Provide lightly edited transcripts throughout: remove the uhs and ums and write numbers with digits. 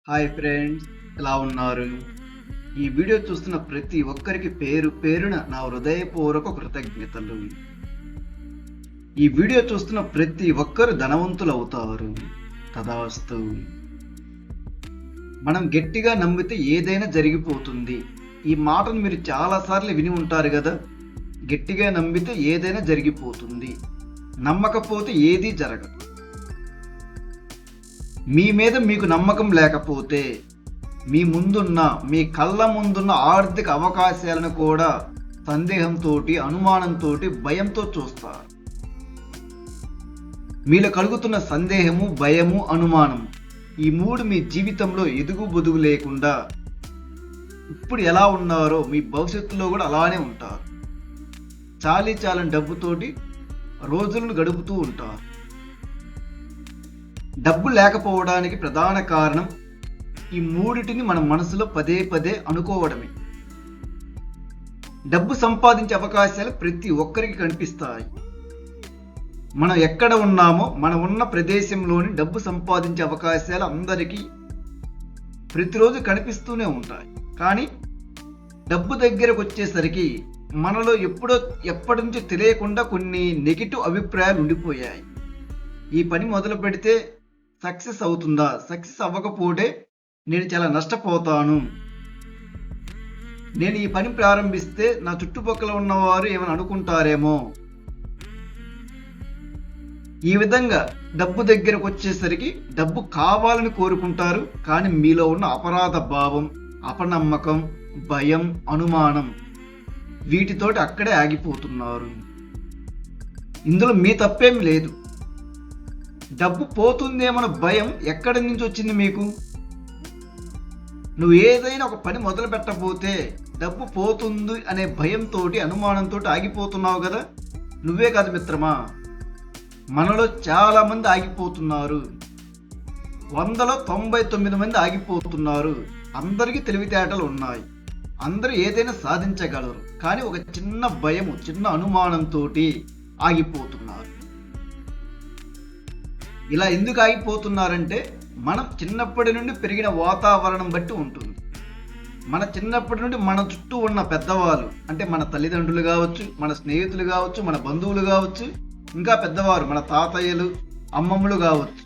Hi friends, ఎలా ఉన్నారు? ఈ వీడియో చూస్తున్న ప్రతి ఒక్కరికి పేరు పేరున నా హృదయపూర్వక కృతజ్ఞతలు. ఈ వీడియో చూస్తున్న ప్రతి ఒక్కరు ధనవంతులు అవుతారు. తదాస్తు. మనం గట్టిగా నమ్మితే ఏదైనా జరిగిపోతుంది. ఈ మాటను మీరు చాలాసార్లు విని ఉంటారు కదా. గట్టిగా నమ్మితే ఏదైనా జరిగిపోతుంది, నమ్మకపోతే ఏదీ జరగదు. మీ మీద మీకు నమ్మకం లేకపోతే మీ ముందున్న, మీ కళ్ళ ముందున్న ఆర్థిక అవకాశాలను కూడా సందేహంతో, అనుమానంతో, భయంతో చూస్తారు. మీలో కలుగుతున్న సందేహము, భయము, అనుమానము, ఈ మూడు మీ జీవితంలో ఎదుగు బొదుగు లేకుండా ఇప్పుడు ఎలా ఉన్నారో మీ భవిష్యత్తులో కూడా అలానే ఉంటారు. చాలని డబ్బుతోటి రోజులను గడుపుతూ ఉంటారు. డబ్బు లేకపోవడానికి ప్రధాన కారణం ఈ మూడిటిని మన మనసులో పదే పదే అనుకోవడమే. డబ్బు సంపాదించే అవకాశాలు ప్రతి ఒక్కరికి కనిపిస్తాయి. మనం ఎక్కడ ఉన్నామో మనం ఉన్న ప్రదేశంలోని డబ్బు సంపాదించే అవకాశాలు అందరికీ ప్రతిరోజు కనిపిస్తూనే ఉంటాయి. కానీ డబ్బు దగ్గరకు వచ్చేసరికి మనలో ఎప్పటి నుంచో తెలియకుండా కొన్ని నెగిటివ్ అభిప్రాయాలు ఉండిపోయాయి. ఈ పని మొదలు పెడితే సక్సెస్ అవుతుందా, సక్సెస్ అవ్వకపోతే నేను చాలా నష్టపోతాను, నేను ఈ పని ప్రారంభిస్తే నా చుట్టుపక్కల ఉన్నవారు ఏమైనా అనుకుంటారేమో, ఈ విధంగా డబ్బు దగ్గరకు వచ్చేసరికి డబ్బు కావాలని కోరుకుంటారు. కానీ మీలో ఉన్న అపరాధ భావం, అపనమ్మకం, భయం, అనుమానం, వీటితోటి అక్కడే ఆగిపోతున్నారు. ఇందులో మీ తప్పేమి లేదు. డబ్బు పోతుందేమన్న భయం ఎక్కడి నుంచి వచ్చింది మీకు? నువ్వు ఏదైనా ఒక పని మొదలు పెట్టకపోతే డబ్బు పోతుంది అనే భయంతో, అనుమానంతో ఆగిపోతున్నావు కదా. నువ్వే కాదు మిత్రమా, మనలో చాలా మంది ఆగిపోతున్నారు. 100లో 99 మంది ఆగిపోతున్నారు. అందరికీ తెలివితేటలు ఉన్నాయి, అందరూ ఏదైనా సాధించగలరు. కానీ ఒక చిన్న భయము, చిన్న అనుమానంతో ఆగిపోతున్నారు. ఇలా ఎందుకు ఆగిపోతున్నారంటే మనం చిన్నప్పటి నుండి పెరిగిన వాతావరణం బట్టి ఉంటుంది. మన చిన్నప్పటి నుండి మన చుట్టూ ఉన్న పెద్దవాళ్ళు, అంటే మన తల్లిదండ్రులు కావచ్చు, మన స్నేహితులు కావచ్చు, మన బంధువులు కావచ్చు, ఇంకా పెద్దవారు మన తాతయ్యలు, అమ్మమ్మలు కావచ్చు,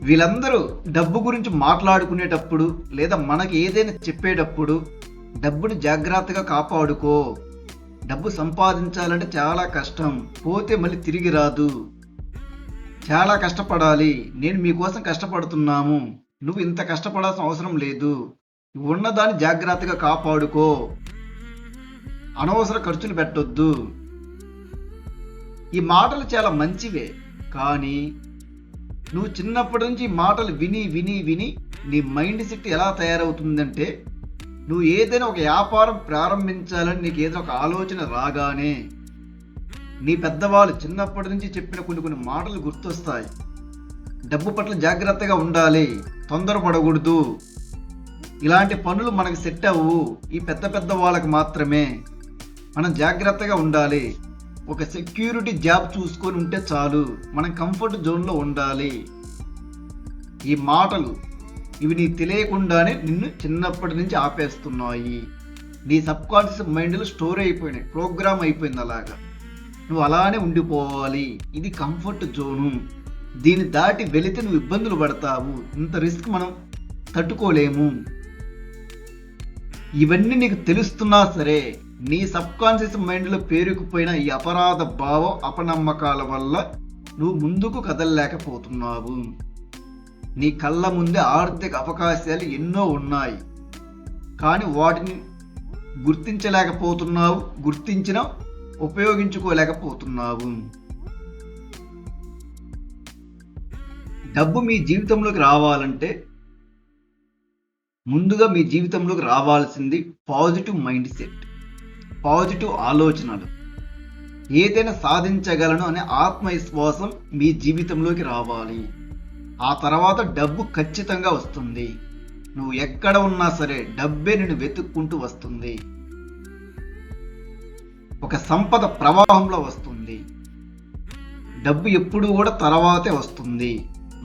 వీళ్ళందరూ డబ్బు గురించి మాట్లాడుకునేటప్పుడు లేదా మనకి ఏదైనా చెప్పేటప్పుడు డబ్బుని జాగ్రత్తగా కాపాడుకో, డబ్బు సంపాదించాలంటే చాలా కష్టం, పోతే మళ్ళీ తిరిగి రాదు, చాలా కష్టపడాలి, నేను మీకోసం కష్టపడుతున్నాము, నువ్వు ఇంత కష్టపడాల్సిన అవసరం లేదు, ఉన్నదాన్ని జాగ్రత్తగా కాపాడుకో, అనవసర ఖర్చులు పెట్టొద్దు. ఈ మాటలు చాలా మంచివే. కానీ నువ్వు చిన్నప్పటి నుంచి ఈ మాటలు విని విని విని నీ మైండ్ సెట్ ఎలా తయారవుతుందంటే, నువ్వు ఏదైనా ఒక వ్యాపారం ప్రారంభించాలని నీకు ఏదైనా ఒక ఆలోచన రాగానే నీ పెద్దవాళ్ళు చిన్నప్పటి నుంచి చెప్పిన కొన్ని మాటలు గుర్తొస్తాయి. డబ్బు పట్ల జాగ్రత్తగా ఉండాలి, తొందరపడకూడదు, ఇలాంటి పనులు మనకు సెట్ అవ్వు, ఈ పెద్ద వాళ్ళకి మాత్రమే, మనం జాగ్రత్తగా ఉండాలి, ఒక సెక్యూరిటీ జాబ్ చూసుకొని ఉంటే చాలు, మనం కంఫర్ట్ జోన్లో ఉండాలి. ఈ మాటలు ఇవి నీ తెలియకుండానే నిన్ను చిన్నప్పటి నుంచి ఆపేస్తున్నాయి. నీ సబ్కాన్షియస్ మైండ్లో స్టోర్ అయిపోయినాయి, ప్రోగ్రామ్ అయిపోయింది. అలాగా నువ్వు అలానే ఉండిపోవాలి. ఇది కంఫర్ట్ జోను, దీన్ని దాటి వెళితే నువ్వు ఇబ్బందులు పడతావు, ఇంత రిస్క్ మనం తట్టుకోలేము. ఇవన్నీ నీకు తెలుస్తున్నా సరే నీ సబ్కాన్షియస్ మైండ్లో పేరుకుపోయిన ఈ అపరాధ భావం, అపనమ్మకాల వల్ల నువ్వు ముందుకు కదలలేకపోతున్నావు. నీ కళ్ళ ముందే ఆర్థిక అవకాశాలు ఎన్నో ఉన్నాయి, కానీ వాటిని గుర్తించలేకపోతున్నావు, గుర్తించినా ఉపయోగించుకోలేకపోతున్నావు. డబ్బు మీ జీవితంలోకి రావాలంటే ముందుగా మీ జీవితంలోకి రావాల్సింది పాజిటివ్ మైండ్ సెట్, పాజిటివ్ ఆలోచనలు. ఏదైనా సాధించగలను అనే ఆత్మవిశ్వాసం మీ జీవితంలోకి రావాలి. ఆ తర్వాత డబ్బు ఖచ్చితంగా వస్తుంది. నువ్వు ఎక్కడ ఉన్నా సరే డబ్బే నిన్ను వెతుక్కుంటూ వస్తుంది. ఒక సంపద ప్రవాహంలో వస్తుంది. డబ్బు ఎప్పుడు కూడా తర్వాతే వస్తుంది.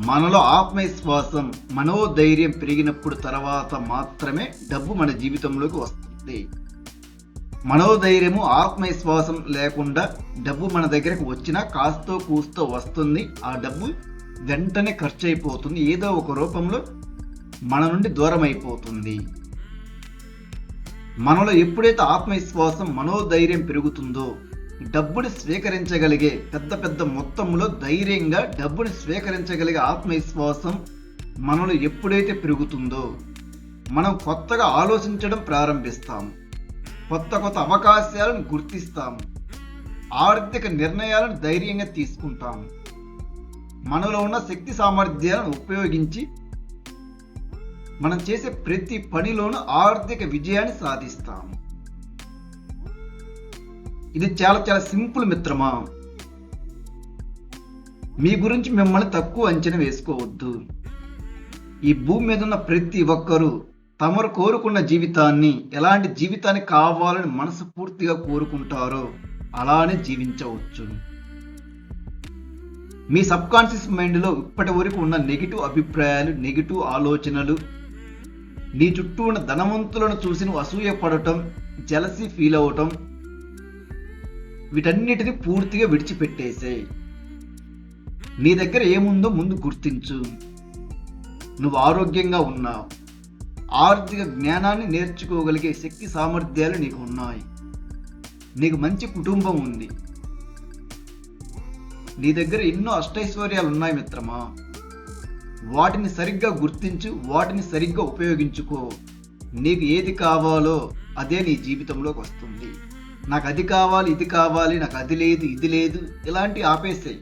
మనలో ఆత్మవిశ్వాసం, మనోధైర్యం పెరిగినప్పుడు తర్వాత మాత్రమే డబ్బు మన జీవితంలోకి వస్తుంది. మనోధైర్యము, ఆత్మవిశ్వాసం లేకుండా డబ్బు మన దగ్గరకు వచ్చినా కాస్తో కూస్తో వస్తుంది. ఆ డబ్బు వెంటనే ఖర్చు అయిపోతుంది, ఏదో ఒక రూపంలో మన నుండి దూరం అయిపోతుంది. మనలో ఎప్పుడైతే ఆత్మవిశ్వాసం, మనోధైర్యం పెరుగుతుందో డబ్బుని స్వీకరించగలిగే పెద్ద పెద్ద మొత్తంలో ధైర్యంగా డబ్బుని స్వీకరించగలిగే ఆత్మవిశ్వాసం మనలో ఎప్పుడైతే పెరుగుతుందో మనం కొత్తగా ఆలోచించడం ప్రారంభిస్తాము, కొత్త కొత్త అవకాశాలను గుర్తిస్తాము, ఆర్థిక నిర్ణయాలను ధైర్యంగా తీసుకుంటాము, మనలో ఉన్న శక్తి సామర్థ్యాలను ఉపయోగించి మనం చేసే ప్రతి పనిలోనూ ఆర్థిక విజయాన్ని సాధిస్తాము. ఇది చాలా చాలా సింపుల్ మిత్రమా. మీ గురించి మిమ్మల్ని తక్కువ అంచనా వేసుకోవద్దు. ఈ భూమి మీద ఉన్న ప్రతి ఒక్కరూ తమరు కోరుకున్న జీవితాన్ని, ఎలాంటి జీవితాన్ని కావాలని మనస్ఫూర్తిగా కోరుకుంటారో అలానే జీవించవచ్చు. మీ సబ్ కాన్షియస్ మైండ్లో ఇప్పటి వరకు ఉన్న నెగిటివ్ అభిప్రాయాలు, నెగిటివ్ ఆలోచనలు, నీ చుట్టూ ఉన్న ధనవంతులను చూసి నువ్వు అసూయపడటం, జలసీ ఫీల్ అవటం, వీటన్నిటిని పూర్తిగా విడిచిపెట్టేసేయ్. నీ దగ్గర ఏముందో ముందు గుర్తించు. నువ్వు ఆరోగ్యంగా ఉన్నావు, ఆర్థిక జ్ఞానాన్ని నేర్చుకోగలిగే శక్తి సామర్థ్యాలు నీకు ఉన్నాయి, నీకు మంచి కుటుంబం ఉంది, నీ దగ్గర ఎన్నో అష్టైశ్వర్యాలు ఉన్నాయి మిత్రమా. వాటిని సరిగ్గా గుర్తించు, వాటిని సరిగ్గా ఉపయోగించుకో. నీకు ఏది కావాలో అదే నీ జీవితంలోకి వస్తుంది. నాకు అది కావాలి, ఇది కావాలి, నాకు అది లేదు, ఇది లేదు, ఇలాంటి ఆపేసాయి.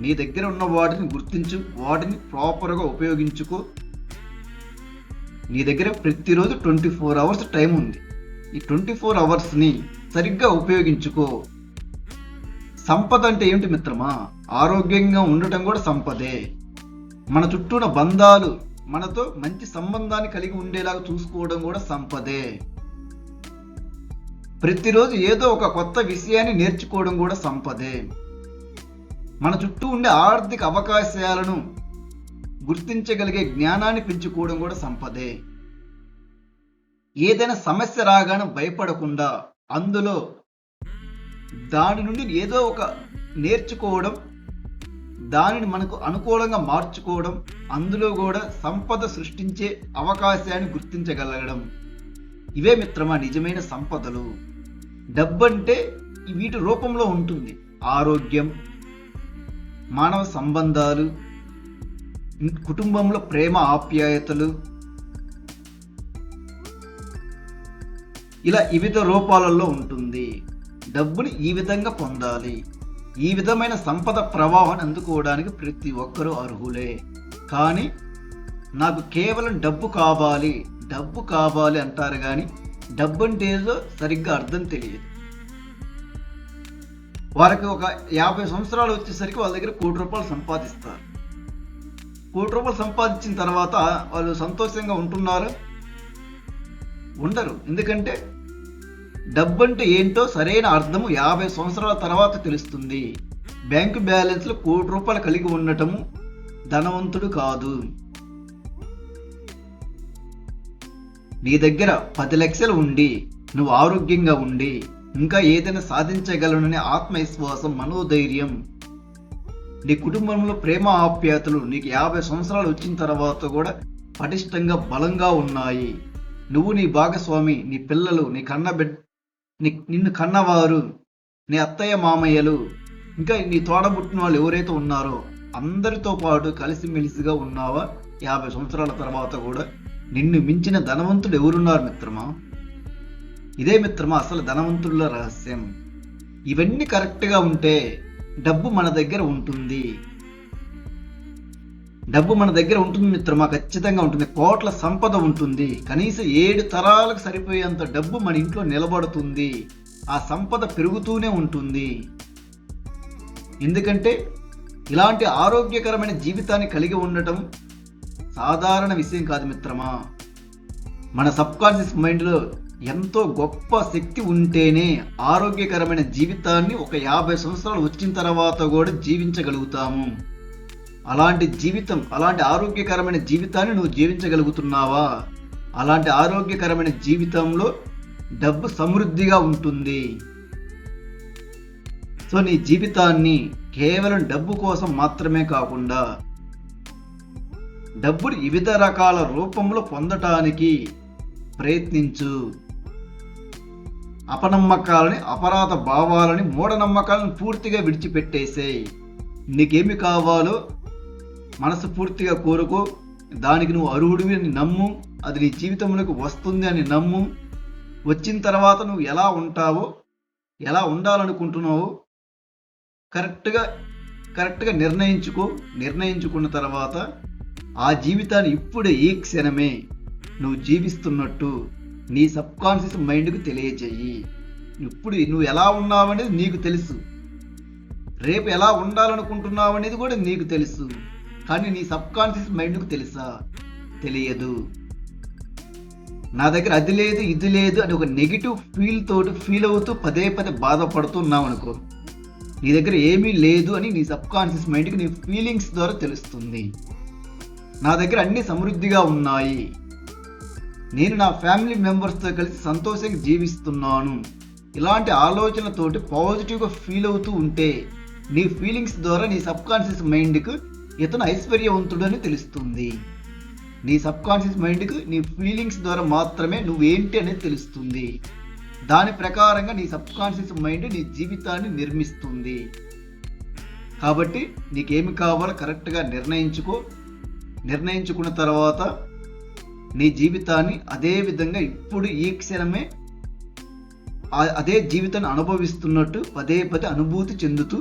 నీ దగ్గర ఉన్న వాటిని గుర్తించు, వాటిని ప్రాపర్గా ఉపయోగించుకో. నీ దగ్గర ప్రతిరోజు 24 అవర్స్ టైం ఉంది. ఈ 24 అవర్స్ని సరిగ్గా ఉపయోగించుకో. సంపద అంటే ఏమిటి మిత్రమా? ఆరోగ్యంగా ఉండటం కూడా సంపదే. మన చుట్టూ ఉన్న బంధాలు, మనతో మంచి సంబంధాన్ని కలిగి ఉండేలాగా చూసుకోవడం కూడా సంపదే. ప్రతిరోజు ఏదో ఒక కొత్త విషయాన్ని నేర్చుకోవడం కూడా సంపదే. మన చుట్టూ ఉండే ఆర్థిక అవకాశాలను గుర్తించగలిగే జ్ఞానాన్ని పెంచుకోవడం కూడా సంపదే. ఏదైనా సమస్య రాగానే భయపడకుండా అందులో దాని నుండి ఏదో ఒక నేర్చుకోవడం, దానిని మనకు అనుకూలంగా మార్చుకోవడం, అందులో కూడా సంపద సృష్టించే అవకాశాన్ని గుర్తించగలగడం, ఇవే మిత్రమా నిజమైన సంపదలు. డబ్బంటే వీటి రూపంలో ఉంటుంది. ఆరోగ్యం, మానవ సంబంధాలు, కుటుంబంలో ప్రేమ, ఆప్యాయతలు, ఇలా వివిధ రూపాలలో ఉంటుంది. డబ్బుని ఈ విధంగా పొందాలి. ఈ విధమైన సంపద ప్రవాహాన్ని అందుకోవడానికి ప్రతి ఒక్కరూ అర్హులే. కానీ నాకు కేవలం డబ్బు కావాలి, డబ్బు కావాలి అంటారు, కానీ డబ్బు అంటే ఏదో సరిగ్గా అర్థం తెలియదు. వారికి ఒక 50 సంవత్సరాలు వచ్చేసరికి వాళ్ళ దగ్గర 1 కోటి రూపాయలు సంపాదిస్తారు. 1 కోటి రూపాయలు సంపాదించిన తర్వాత వాళ్ళు సంతోషంగా ఉంటున్నారు? ఉండరు. ఎందుకంటే డబ్బు అంటే ఏంటో సరైన అర్థము 50 సంవత్సరాల తర్వాత తెలుస్తుంది. బ్యాంకు బ్యాలెన్స్లో 1 కోటి రూపాయలు కలిగి ఉండటము ధనవంతుడు కాదు. నీ దగ్గర 10 లక్షలు ఉండి, నువ్వు ఆరోగ్యంగా ఉండి, ఇంకా ఏదైనా సాధించగలననే ఆత్మవిశ్వాసం, మనోధైర్యం, నీ కుటుంబంలో ప్రేమ, ఆప్యాయతలు నీకు 50 సంవత్సరాలు వచ్చిన తర్వాత కూడా పటిష్టంగా, బలంగా ఉన్నాయి. నువ్వు, నీ భాగస్వామి, నీ పిల్లలు, నిన్ను కన్నవారు, నీ అత్తయ్య, మామయ్యలు, ఇంకా నీ తోడబుట్టిన వాళ్ళు ఎవరైతే ఉన్నారో అందరితో పాటు కలిసిమెలిసిగా ఉన్నావా? 50 సంవత్సరాల తర్వాత కూడా నిన్ను మించిన ధనవంతుడు ఎవరున్నారు మిత్రమా? ఇదే మిత్రమా అసలు ధనవంతుల రహస్యం. ఇవన్నీ కరెక్ట్గా ఉంటే డబ్బు మన దగ్గర ఉంటుంది. డబ్బు మన దగ్గర ఉంటుంది మిత్రమా, ఖచ్చితంగా ఉంటుంది. కోట్ల సంపద ఉంటుంది. కనీసం 7 తరాలకు సరిపోయేంత డబ్బు మన ఇంట్లో నిలబడుతుంది. ఆ సంపద పెరుగుతూనే ఉంటుంది. ఎందుకంటే ఇలాంటి ఆరోగ్యకరమైన జీవితాన్ని కలిగి ఉండటం సాధారణ విషయం కాదు మిత్రమా. మన సబ్ కాన్షియస్ మైండ్లో ఎంతో గొప్ప శక్తి ఉంటేనే ఆరోగ్యకరమైన జీవితాన్ని ఒక 50 సంవత్సరాలు వచ్చిన తర్వాత కూడా జీవించగలుగుతాము. అలాంటి జీవితం, అలాంటి ఆరోగ్యకరమైన జీవితాన్ని నువ్వు జీవించగలుగుతున్నావా? అలాంటి ఆరోగ్యకరమైన జీవితంలో డబ్బు సమృద్ధిగా ఉంటుంది. సో నీ జీవితాన్ని కేవలం డబ్బు కోసం మాత్రమే కాకుండా డబ్బుని వివిధ రకాల రూపంలో పొందటానికి ప్రయత్నించు. అపనమ్మకాలని, అపరాధ భావాలని, మూఢనమ్మకాలను పూర్తిగా విడిచిపెట్టేసేయ్. నీకేమి కావాలో మనస్ఫూర్తిగా కోరుకో. దానికి నువ్వు అర్హుడివి అని నమ్ము. అది నీ జీవితంలోకి వస్తుంది అని నమ్ము. వచ్చిన తర్వాత నువ్వు ఎలా ఉంటావో, ఎలా ఉండాలనుకుంటున్నావో కరెక్ట్గా నిర్ణయించుకున్న తర్వాత ఆ జీవితాన్ని ఇప్పుడే ఈ క్షణమే నువ్వు జీవిస్తున్నట్టు నీ సబ్కాన్షియస్ మైండ్కు తెలియజేయి. ఇప్పుడు నువ్వు ఎలా ఉన్నావు అనేది నీకు తెలుసు. రేపు ఎలా ఉండాలనుకుంటున్నావు అనేది కూడా నీకు తెలుసు. కానీ నీ సబ్కాన్షియస్ మైండ్కు తెలుసా? తెలియదు. నా దగ్గర అది లేదు, ఇది లేదు అని ఒక నెగిటివ్ ఫీల్ అవుతూ పదే బాధపడుతున్నావు అనుకో, నీ దగ్గర ఏమీ లేదు అని నీ సబ్కాన్షియస్ మైండ్కి నీ ఫీలింగ్స్ ద్వారా తెలుస్తుంది. నా దగ్గర అన్ని సమృద్ధిగా ఉన్నాయి, నేను నా ఫ్యామిలీ మెంబర్స్తో కలిసి సంతోషంగా జీవిస్తున్నాను, ఇలాంటి ఆలోచనతోటి పాజిటివ్గా ఫీల్ అవుతూ ఉంటే నీ ఫీలింగ్స్ ద్వారా నీ సబ్కాన్షియస్ మైండ్కు ఇతను ఐశ్వర్యవంతుడు అని తెలుస్తుంది. నీ సబ్కాన్షియస్ మైండ్కు నీ ఫీలింగ్స్ ద్వారా మాత్రమే నువ్వేంటి అనేది తెలుస్తుంది. దాని ప్రకారంగా నీ సబ్కాన్షియస్ మైండ్ నీ జీవితాన్ని నిర్మిస్తుంది. కాబట్టి నీకేమి కావాలో కరెక్ట్గా నిర్ణయించుకున్న తర్వాత నీ జీవితాన్ని అదే విధంగా ఇప్పుడు ఈ క్షణమే అదే జీవితాన్ని అనుభవిస్తున్నట్టు పదే అనుభూతి చెందుతూ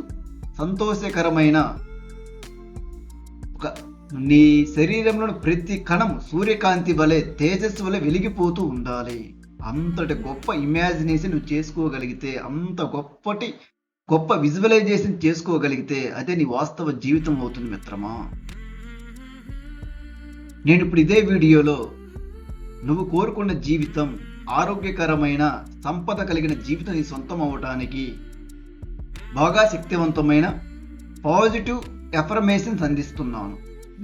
సంతోషకరమైన నీ శరీరంలోని ప్రతి కణం సూర్యకాంతి వలె, తేజస్సు వలె వెలిగిపోతూ ఉండాలి. అంతటి గొప్ప ఇమాజినేషన్ నువ్వు చేసుకోగలిగితే, అంత గొప్ప విజువలైజేషన్ చేసుకోగలిగితే అదే నీ వాస్తవ జీవితం అవుతుంది మిత్రమా. నేను ఇప్పుడు ఇదే వీడియోలో నువ్వు కోరుకున్న జీవితం, ఆరోగ్యకరమైన సంపద కలిగిన జీవితం నీ సొంతం అవటానికి బాగా శక్తివంతమైన పాజిటివ్ ఎఫర్మేషన్స్ అందిస్తున్నాను.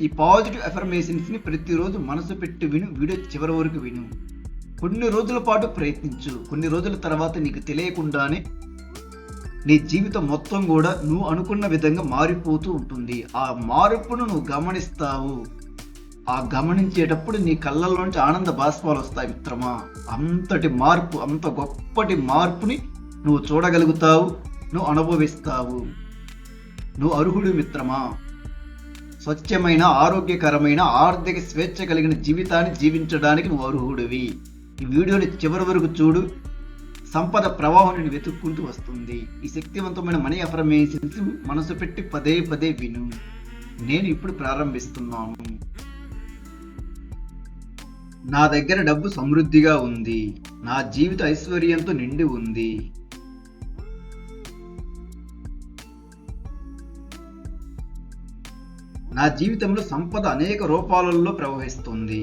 ఈ పాజిటివ్ ఎఫర్మేషన్స్ని ప్రతిరోజు మనసు పెట్టి విను, వీడియో చివరి వరకు విను. కొన్ని రోజుల పాటు ప్రయత్నించు. కొన్ని రోజుల తర్వాత నీకు తెలియకుండానే నీ జీవితం మొత్తం కూడా నువ్వు అనుకున్న విధంగా మారిపోతూ ఉంటుంది. ఆ మార్పును నువ్వు గమనిస్తావు. ఆ గమనించేటప్పుడు నీ కళ్ళల్లోంచి ఆనంద బాష్పాలు వస్తాయి మిత్రమా. అంతటి మార్పు, అంత గొప్పటి మార్పుని నువ్వు చూడగలుగుతావు, నువ్వు అనుభవిస్తావు. నువ్వు అర్హుడు మిత్రమా. స్వచ్ఛమైన, ఆరోగ్యకరమైన, ఆర్థిక స్వేచ్ఛ కలిగిన జీవితాన్ని జీవించడానికి నువ్వు అర్హుడివి. ఈ వీడియోని చివరి వరకు చూడు. సంపద ప్రవాహం నేను వెతుక్కుంటూ వస్తుంది. ఈ శక్తివంతమైన మనీ అఫర్మేషన్స్ మనసు పెట్టి పదే విను. నేను ఇప్పుడు ప్రారంభిస్తున్నాను. నా దగ్గర డబ్బు సమృద్ధిగా ఉంది. నా జీవిత ఐశ్వర్యంతో నిండి ఉంది. నా జీవితంలో సంపద అనేక రూపాలలో ప్రవహిస్తుంది.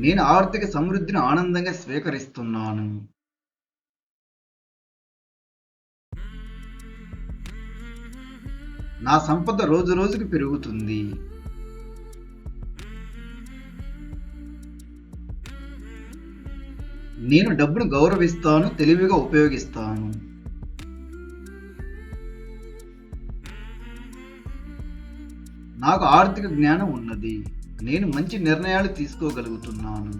నేను ఆర్థిక సమృద్ధిని ఆనందంగా స్వీకరిస్తున్నాను. నా సంపద రోజు రోజుకి పెరుగుతుంది. నేను డబ్బును గౌరవిస్తాను, తెలివిగా ఉపయోగిస్తాను. నాకు ఆర్థిక జ్ఞానం ఉన్నది. నేను మంచి నిర్ణయాలు తీసుకోగలుగుతున్నాను.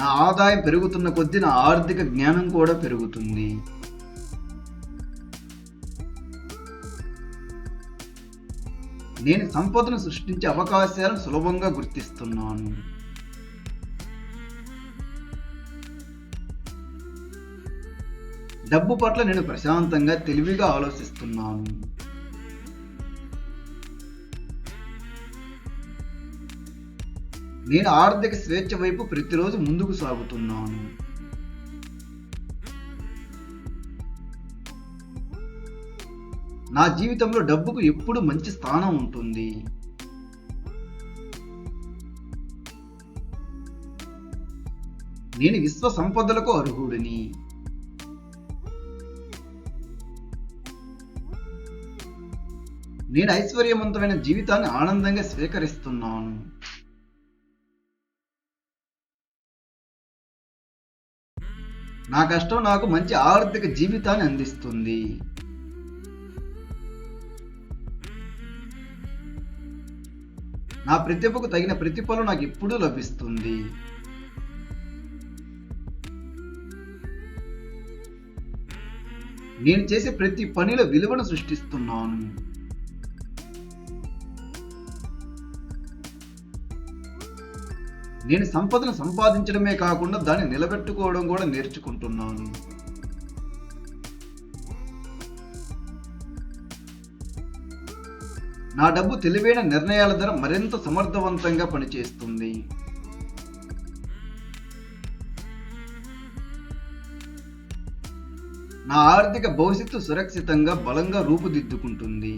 నా ఆదాయం పెరుగుతున్న కొద్దీ నా ఆర్థిక జ్ఞానం కూడా పెరుగుతుంది. నేను సంపదను సృష్టించే అవకాశాలను సులభంగా గుర్తిస్తున్నాను. డబ్బు పట్ల నేను ప్రశాంతంగా, తెలివిగా ఆలోచిస్తున్నాను. నేను ఆర్థిక స్వేచ్ఛ వైపు ప్రతిరోజు ముందుకు సాగుతున్నాను. నా జీవితంలో డబ్బుకు ఎప్పుడు మంచి స్థానం ఉంటుంది. నేను విశ్వ సంపదలకు అర్హుడిని. నేను ఐశ్వర్యవంతమైన జీవితాన్ని ఆనందంగా స్వీకరిస్తున్నాను. నా కష్టం నాకు మంచి ఆర్థిక జీవితాన్ని అందిస్తుంది. నా ప్రతిభకు తగిన ప్రతిఫలం నాకు ఎప్పుడూ లభిస్తుంది. నేను చేసే ప్రతి పనిలో విలువను సృష్టిస్తున్నాను. నేను సంపదను సంపాదించడమే కాకుండా దాన్ని నిలబెట్టుకోవడం కూడా నేర్చుకుంటున్నాను. నా డబ్బు తెలివైన నిర్ణయాల ద్వారా మరింత సమర్థవంతంగా పనిచేస్తుంది. నా ఆర్థిక భవిష్యత్తు సురక్షితంగా బలంగా రూపుదిద్దుకుంటుంది.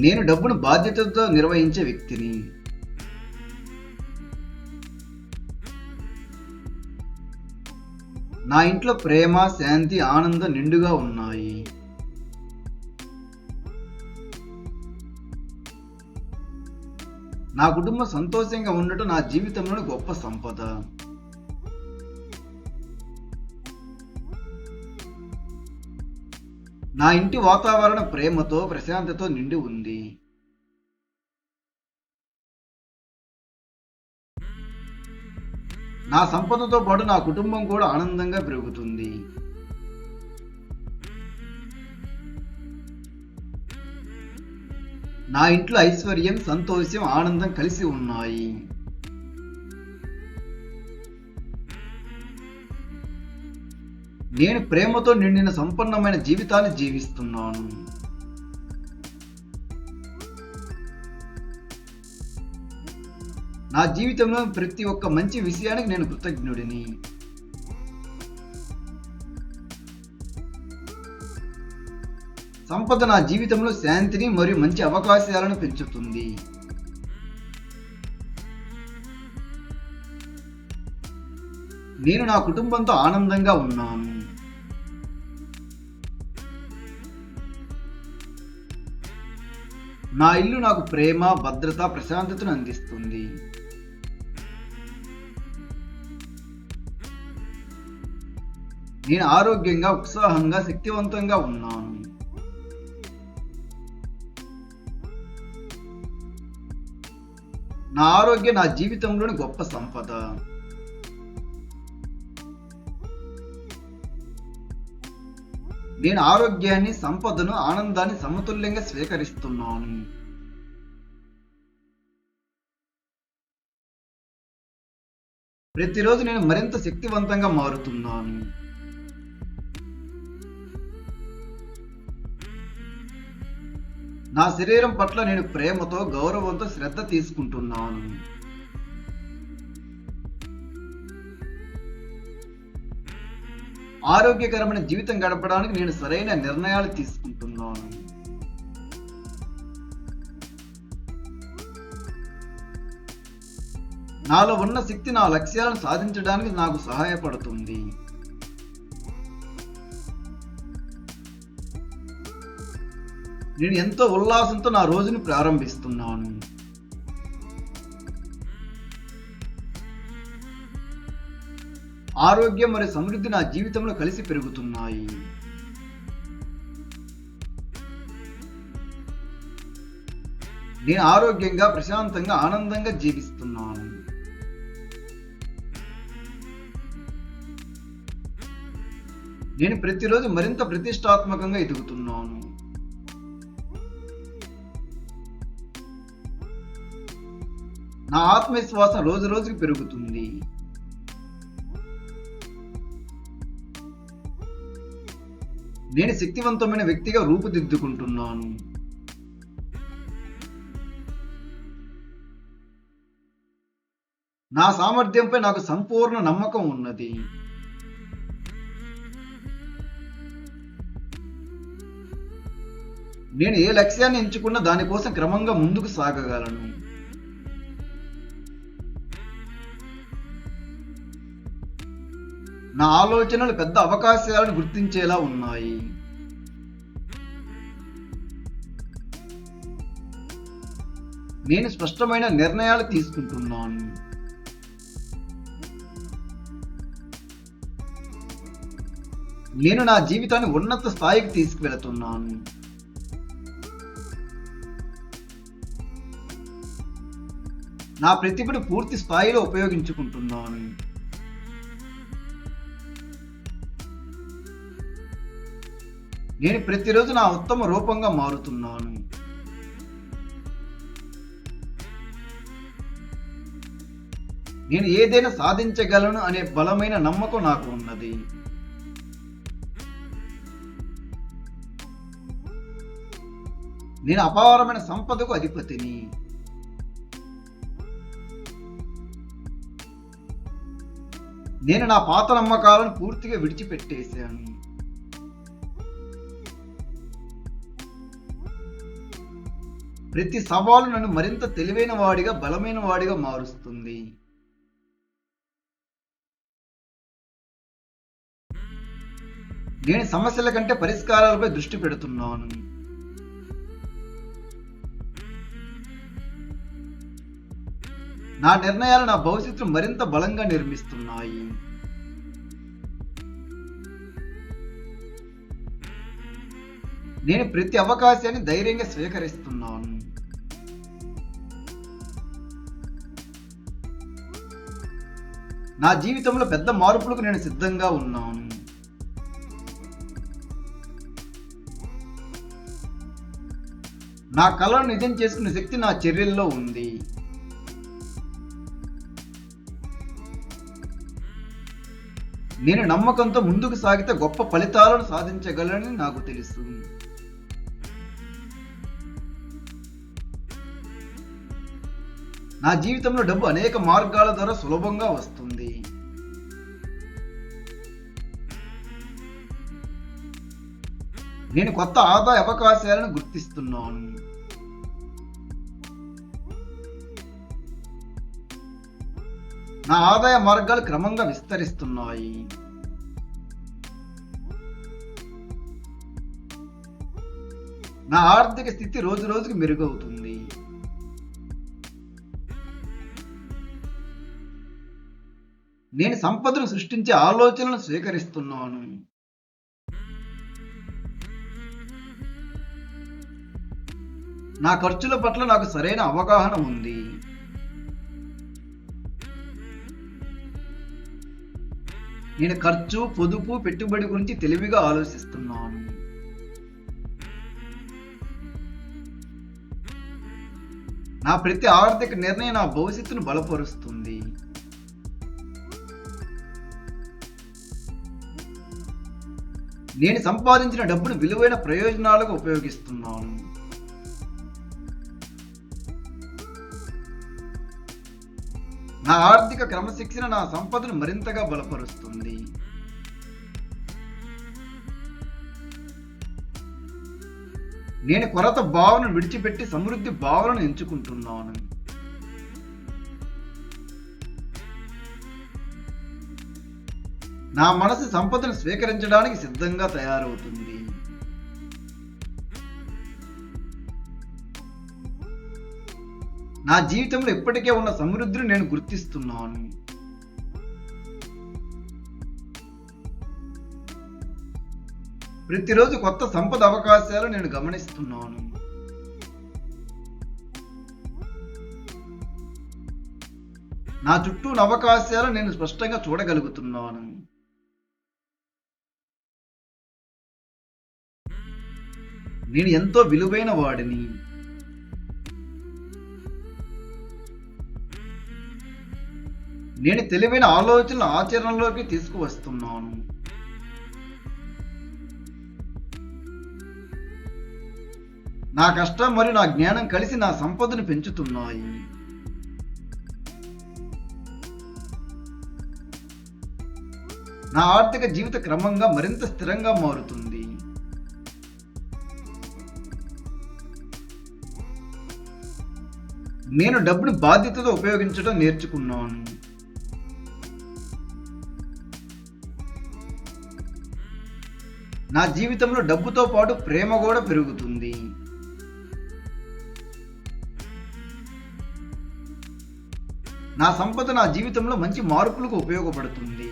నేను డబ్బును బాధ్యతతో నిర్వహించే వ్యక్తిని. నా ఇంట్లో ప్రేమ, శాంతి, ఆనందం నిండుగా ఉన్నాయి. నా కుటుంబం సంతోషంగా ఉండటం నా జీవితంలోని గొప్ప సంపద. నా ఇంటి వాతావరణం ప్రేమతో, ప్రశాంతతో నిండి ఉంది. నా సంపదతో పాటు నా కుటుంబం కూడా ఆనందంగా పెరుగుతుంది. నా ఇంట్లో ఐశ్వర్యం, సంతోషం, ఆనందం కలిసి ఉన్నాయి. నేను ప్రేమతో నిండిన సంపన్నమైన జీవితాన్ని జీవిస్తున్నాను. నా జీవితంలో ప్రతి ఒక్క మంచి విషయానికి నేను కృతజ్ఞుడిని. సంపద నా జీవితంలో శాంతిని మరియు మంచి అవకాశాలను పెంచుతుంది. నేను నా కుటుంబంతో ఆనందంగా ఉన్నాను. నా ఇల్లు నాకు ప్రేమ, భద్రత, ప్రశాంతతను అందిస్తుంది. నేను ఆరోగ్యంగా, ఉత్సాహంగా, శక్తివంతంగా ఉన్నాను. నా ఆరోగ్యం నా జీవితంలోని గొప్ప సంపద. నేను ఆరోగ్యాన్ని, సంపదను, ఆనందాన్ని సమతుల్యంగా స్వీకరిస్తున్నాను. ప్రతిరోజు నేను మరింత శక్తివంతంగా మారుతున్నాను. నా శరీరం పట్ల నేను ప్రేమతో, గౌరవంతో శ్రద్ధ తీసుకుంటున్నాను. ఆరోగ్యకరమైన జీవితం గడపడానికి నేను సరైన నిర్ణయాలు తీసుకుంటున్నాను. నాలో ఉన్న శక్తి నా లక్ష్యాలను సాధించడానికి నాకు సహాయపడుతుంది. నేను ఎంతో ఉల్లాసంతో నా రోజును ప్రారంభిస్తున్నాను. ఆరోగ్యం మరియు సమృద్ధి నా జీవితంలో కలిసి పెరుగుతున్నాయి. నేను ఆరోగ్యంగా, ప్రశాంతంగా, ఆనందంగా జీవిస్తున్నాను. నేను ప్రతిరోజు మరింత ప్రతిష్టాత్మకంగా ఎదుగుతున్నాను. నా ఆత్మవిశ్వాసం రోజు రోజుకి పెరుగుతుంది. నేను శక్తివంతమైన వ్యక్తిగా రూపుదిద్దుకుంటున్నాను. నా సామర్థ్యంపై నాకు సంపూర్ణ నమ్మకం ఉన్నది. నేను ఏ లక్ష్యాన్ని ఎంచుకున్నా దానికోసం క్రమంగా ముందుకు సాగగలను. నా ఆలోచనలు పెద్ద అవకాశాలను గుర్తించేలా ఉన్నాయి. నేను స్పష్టమైన నిర్ణయాలు తీసుకుంటున్నాను. నేను నా జీవితాన్ని ఉన్నత స్థాయికి తీసుకువెళుతున్నాను. నా ప్రతిభను పూర్తి స్థాయిలో ఉపయోగించుకుంటున్నాను. నేను ప్రతిరోజు నా ఉత్తమ రూపంగా మారుతున్నాను. నేను ఏదైనా సాధించగలను అనే బలమైన నమ్మకం నాకు ఉన్నది. నేను అపారమైన సంపదకు అధిపతిని. నేను నా పాత నమ్మకాలను పూర్తిగా విడిచిపెట్టేశాను. ప్రతి సవాలు నన్ను మరింత తెలివైన వాడిగా, బలమైన వాడిగా మారుస్తుంది. నేను సమస్యల కంటే పరిష్కారాలపై దృష్టి పెడుతున్నాను. నా నిర్ణయాలు నా భవిష్యత్తును మరింత బలంగా నిర్మిస్తున్నాయి. నేను ప్రతి అవకాశాన్ని ధైర్యంగా స్వీకరిస్తున్నాను. నా జీవితంలో పెద్ద మార్పులకు నేను సిద్ధంగా ఉన్నాను. నా కలను నిజం చేసుకునే శక్తి నా చర్యల్లో ఉంది. నేను నమ్మకంతో ముందుకు సాగితే గొప్ప ఫలితాలను సాధించగలనని నాకు తెలుసు. నా జీవితంలో డబ్బు అనేక మార్గాల ద్వారా సులభంగా వస్తుంది. నేను కొత్త ఆదాయ అవకాశాలను గుర్తిస్తున్నాను. నా ఆదాయ మార్గాలు క్రమంగా విస్తరిస్తున్నాయి. నా ఆర్థిక స్థితి రోజు రోజుకి మెరుగవుతుంది. నేను సంపదను సృష్టించే ఆలోచనలను స్వీకరిస్తున్నాను. నా ఖర్చుల పట్ల నాకు సరైన అవగాహన ఉంది. నేను ఖర్చు, పొదుపు, పెట్టుబడి గురించి తెలివిగా ఆలోచిస్తున్నాను. నా ప్రతి ఆర్థిక నిర్ణయం నా భవిష్యత్తును బలపరుస్తుంది. నేను సంపాదించిన డబ్బును విలువైన ప్రయోజనాలకు ఉపయోగిస్తున్నాను. నా ఆర్థిక క్రమశిక్షణ నా సంపదను మరింతగా బలపరుస్తుంది. నేను కొరత భావనను విడిచిపెట్టి సమృద్ధి భావనను ఎంచుకుంటున్నాను. నా మనసు సంపదను స్వీకరించడానికి సిద్ధంగా తయారవుతుంది. నా జీవితంలో ఇప్పటికే ఉన్న సమృద్ధిని నేను గుర్తిస్తున్నాను. ప్రతిరోజు కొత్త సంపద అవకాశాలు నేను గమనిస్తున్నాను. నా చుట్టూ ఉన్న అవకాశాలు నేను స్పష్టంగా చూడగలుగుతున్నాను. నేను ఎంతో విలువైన వాడిని. నేను తెలివైన ఆలోచనలు ఆచరణలోకి తీసుకువస్తున్నాను. నా కష్టం మరియు నా జ్ఞానం కలిసి నా సంపదను పెంచుతున్నాయి. నా ఆర్థిక జీవిత క్రమంగా మరింత స్థిరంగా మారుతుంది. నేను డబ్బుని బాధ్యతతో ఉపయోగించడం నేర్చుకున్నాను. నా జీవితంలో డబ్బుతో పాటు ప్రేమ కూడా పెరుగుతుంది. నా సంపద నా జీవితంలో మంచి మార్పులకు ఉపయోగపడుతుంది.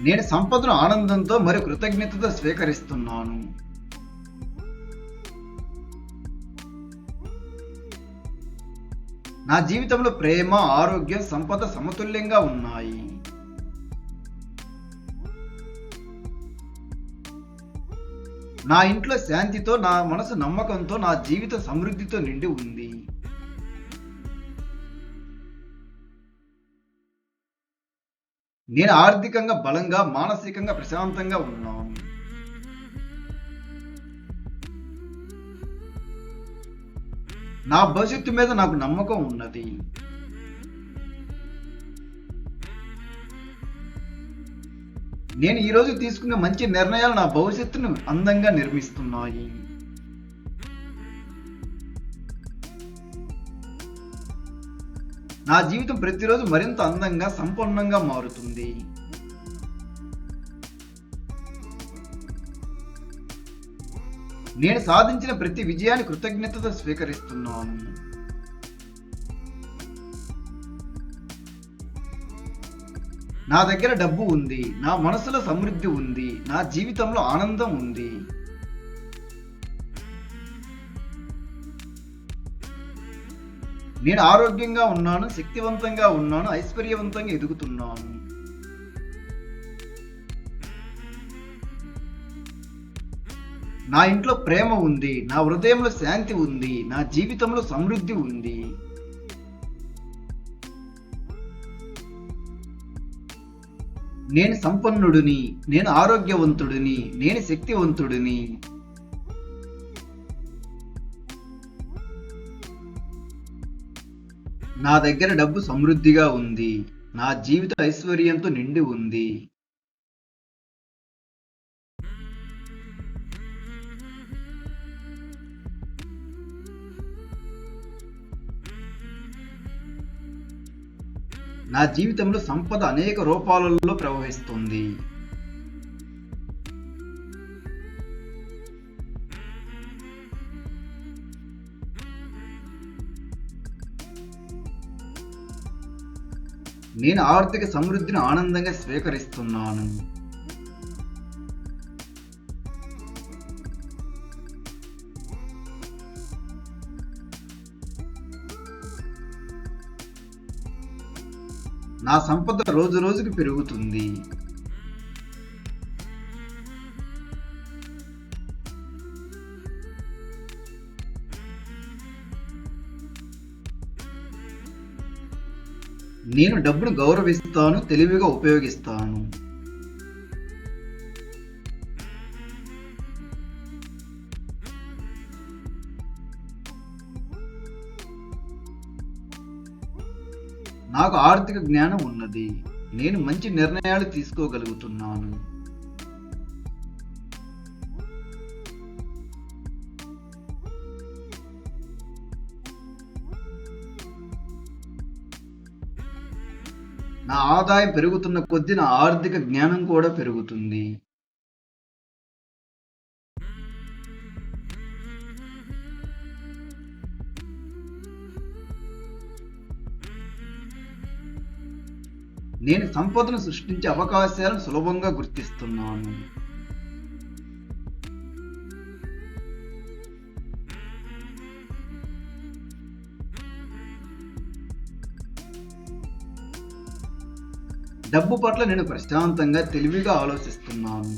నేను సంపదను ఆనందంతో మరియు కృతజ్ఞతతో స్వీకరిస్తున్నాను. నా జీవితంలో ప్రేమ, ఆరోగ్యం, సంపద సమతుల్యంగా ఉన్నాయి. నా ఇంట్లో శాంతితో, నా మనసు నమ్మకంతో, నా జీవిత సమృద్ధితో నిండి ఉంది. నేను ఆర్థికంగా బలంగా, మానసికంగా ప్రశాంతంగా ఉన్నాను. నా భవిష్యత్తు మీద నాకు నమ్మకం ఉన్నది. నేను ఈరోజు తీసుకున్న మంచి నిర్ణయాలు నా భవిష్యత్తును అందంగా నిర్మిస్తున్నాయి. నా జీవితం ప్రతిరోజు మరింత అందంగా, సంపన్నంగా మారుతుంది. నేను సాధించిన ప్రతి విజయాన్ని కృతజ్ఞతతో స్వీకరిస్తున్నాను. నా దగ్గర డబ్బు ఉంది, నా మనసులో సమృద్ధి ఉంది, నా జీవితంలో ఆనందం ఉంది. నేను ఆరోగ్యంగా ఉన్నాను, శక్తివంతంగా ఉన్నాను, ఐశ్వర్యవంతంగా ఎదుగుతున్నాను. నా ఇంట్లో ప్రేమ ఉంది, నా హృదయంలో శాంతి ఉంది, నా జీవితంలో సమృద్ధి ఉంది. నేను సంపన్నుడిని, నేను ఆరోగ్యవంతుడిని, నేను శక్తివంతుడిని. నా దగ్గర డబ్బు సమృద్ధిగా ఉంది, నా జీవిత ఐశ్వర్యంతో నిండి ఉంది. నా జీవితంలో సంపద అనేక రూపాలలో ప్రవహిస్తుంది. నేను ఆర్థిక సమృద్ధిని ఆనందంగా స్వీకరిస్తున్నాను. నా సంపద రోజు రోజుకి పెరుగుతుంది. నేను డబ్బును గౌరవిస్తాను, తెలివిగా ఉపయోగిస్తాను. నాకు ఆర్థిక జ్ఞానం ఉన్నది, నేను మంచి నిర్ణయాలు తీసుకోగలుగుతున్నాను. నా ఆదాయం పెరుగుతున్న కొద్దీ నా ఆర్థిక జ్ఞానం కూడా పెరుగుతుంది. నేను సంపదను సృష్టించే అవకాశాలను సులభంగా గుర్తిస్తున్నాను. డబ్బు పట్ల నేను ప్రశాంతంగా, తెలివిగా ఆలోచిస్తున్నాను.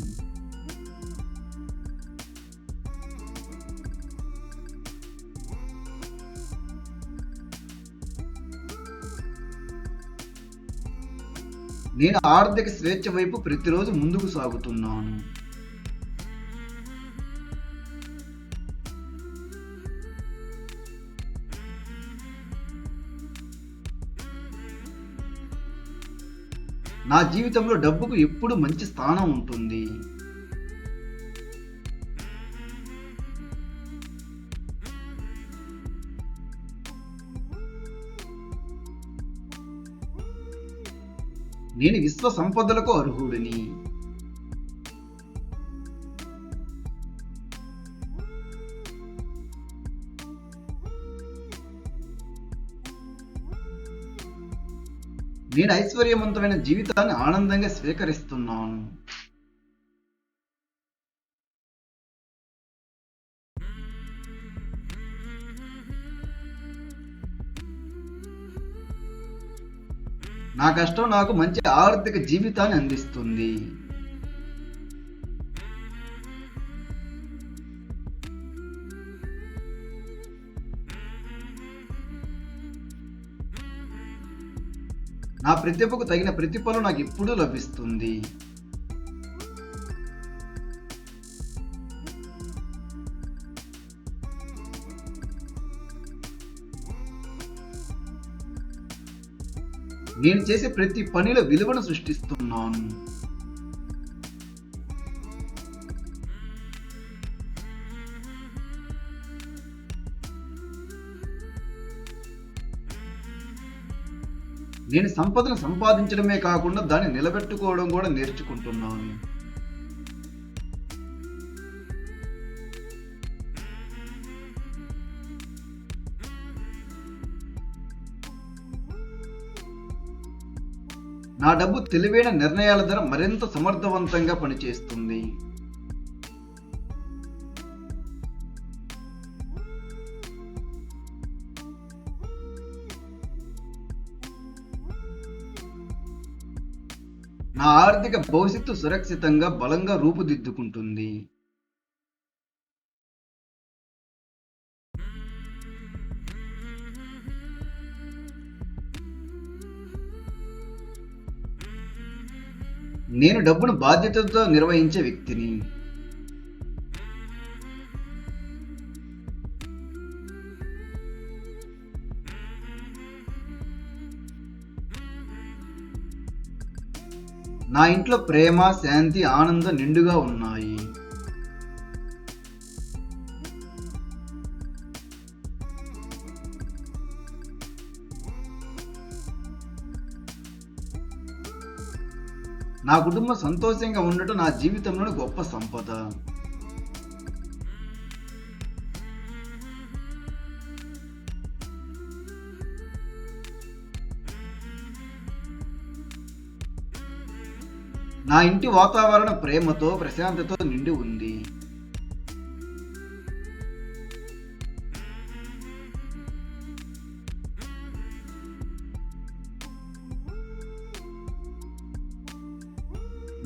నేను ఆర్థిక స్వేచ్ఛ వైపు ప్రతిరోజు ముందుకు సాగుతున్నాను. నా జీవితంలో డబ్బుకు ఎప్పుడు మంచి స్థానం ఉంటుంది. నేను విశ్వ సంపదలకు అర్హుడిని. నేను ఐశ్వర్యవంతమైన జీవితాన్ని ఆనందంగా స్వీకరిస్తున్నాను. నా కష్టం నాకు మంచి ఆర్థిక జీవితాన్ని అందిస్తుంది. నా ప్రతిభకు తగిన ప్రతిఫలం నాకు ఎప్పుడూ లభిస్తుంది. నేను చేసే ప్రతి పనిలో విలువను సృష్టిస్తున్నాను. నేను సంపదను సంపాదించడమే కాకుండా దాన్ని నిలబెట్టుకోవడం కూడా నేర్చుకుంటున్నాను. నా డబ్బు తెలివైన నిర్ణయాల ద్వారా మరింత సమర్థవంతంగా పనిచేస్తుంది. నా ఆర్థిక భవిష్యత్తు సురక్షితంగా బలంగా రూపుదిద్దుకుంటుంది. నేను డబ్బును బాధ్యతతో నిర్వహించే వ్యక్తిని. నా ఇంట్లో ప్రేమ, శాంతి, ఆనందం నిండుగా ఉన్నాయి. నా కుటుంబం సంతోషంగా ఉండటం నా జీవితంలోని గొప్ప సంపద. నా ఇంటి వాతావరణం ప్రేమతో, ప్రశాంతతో నిండి ఉంది.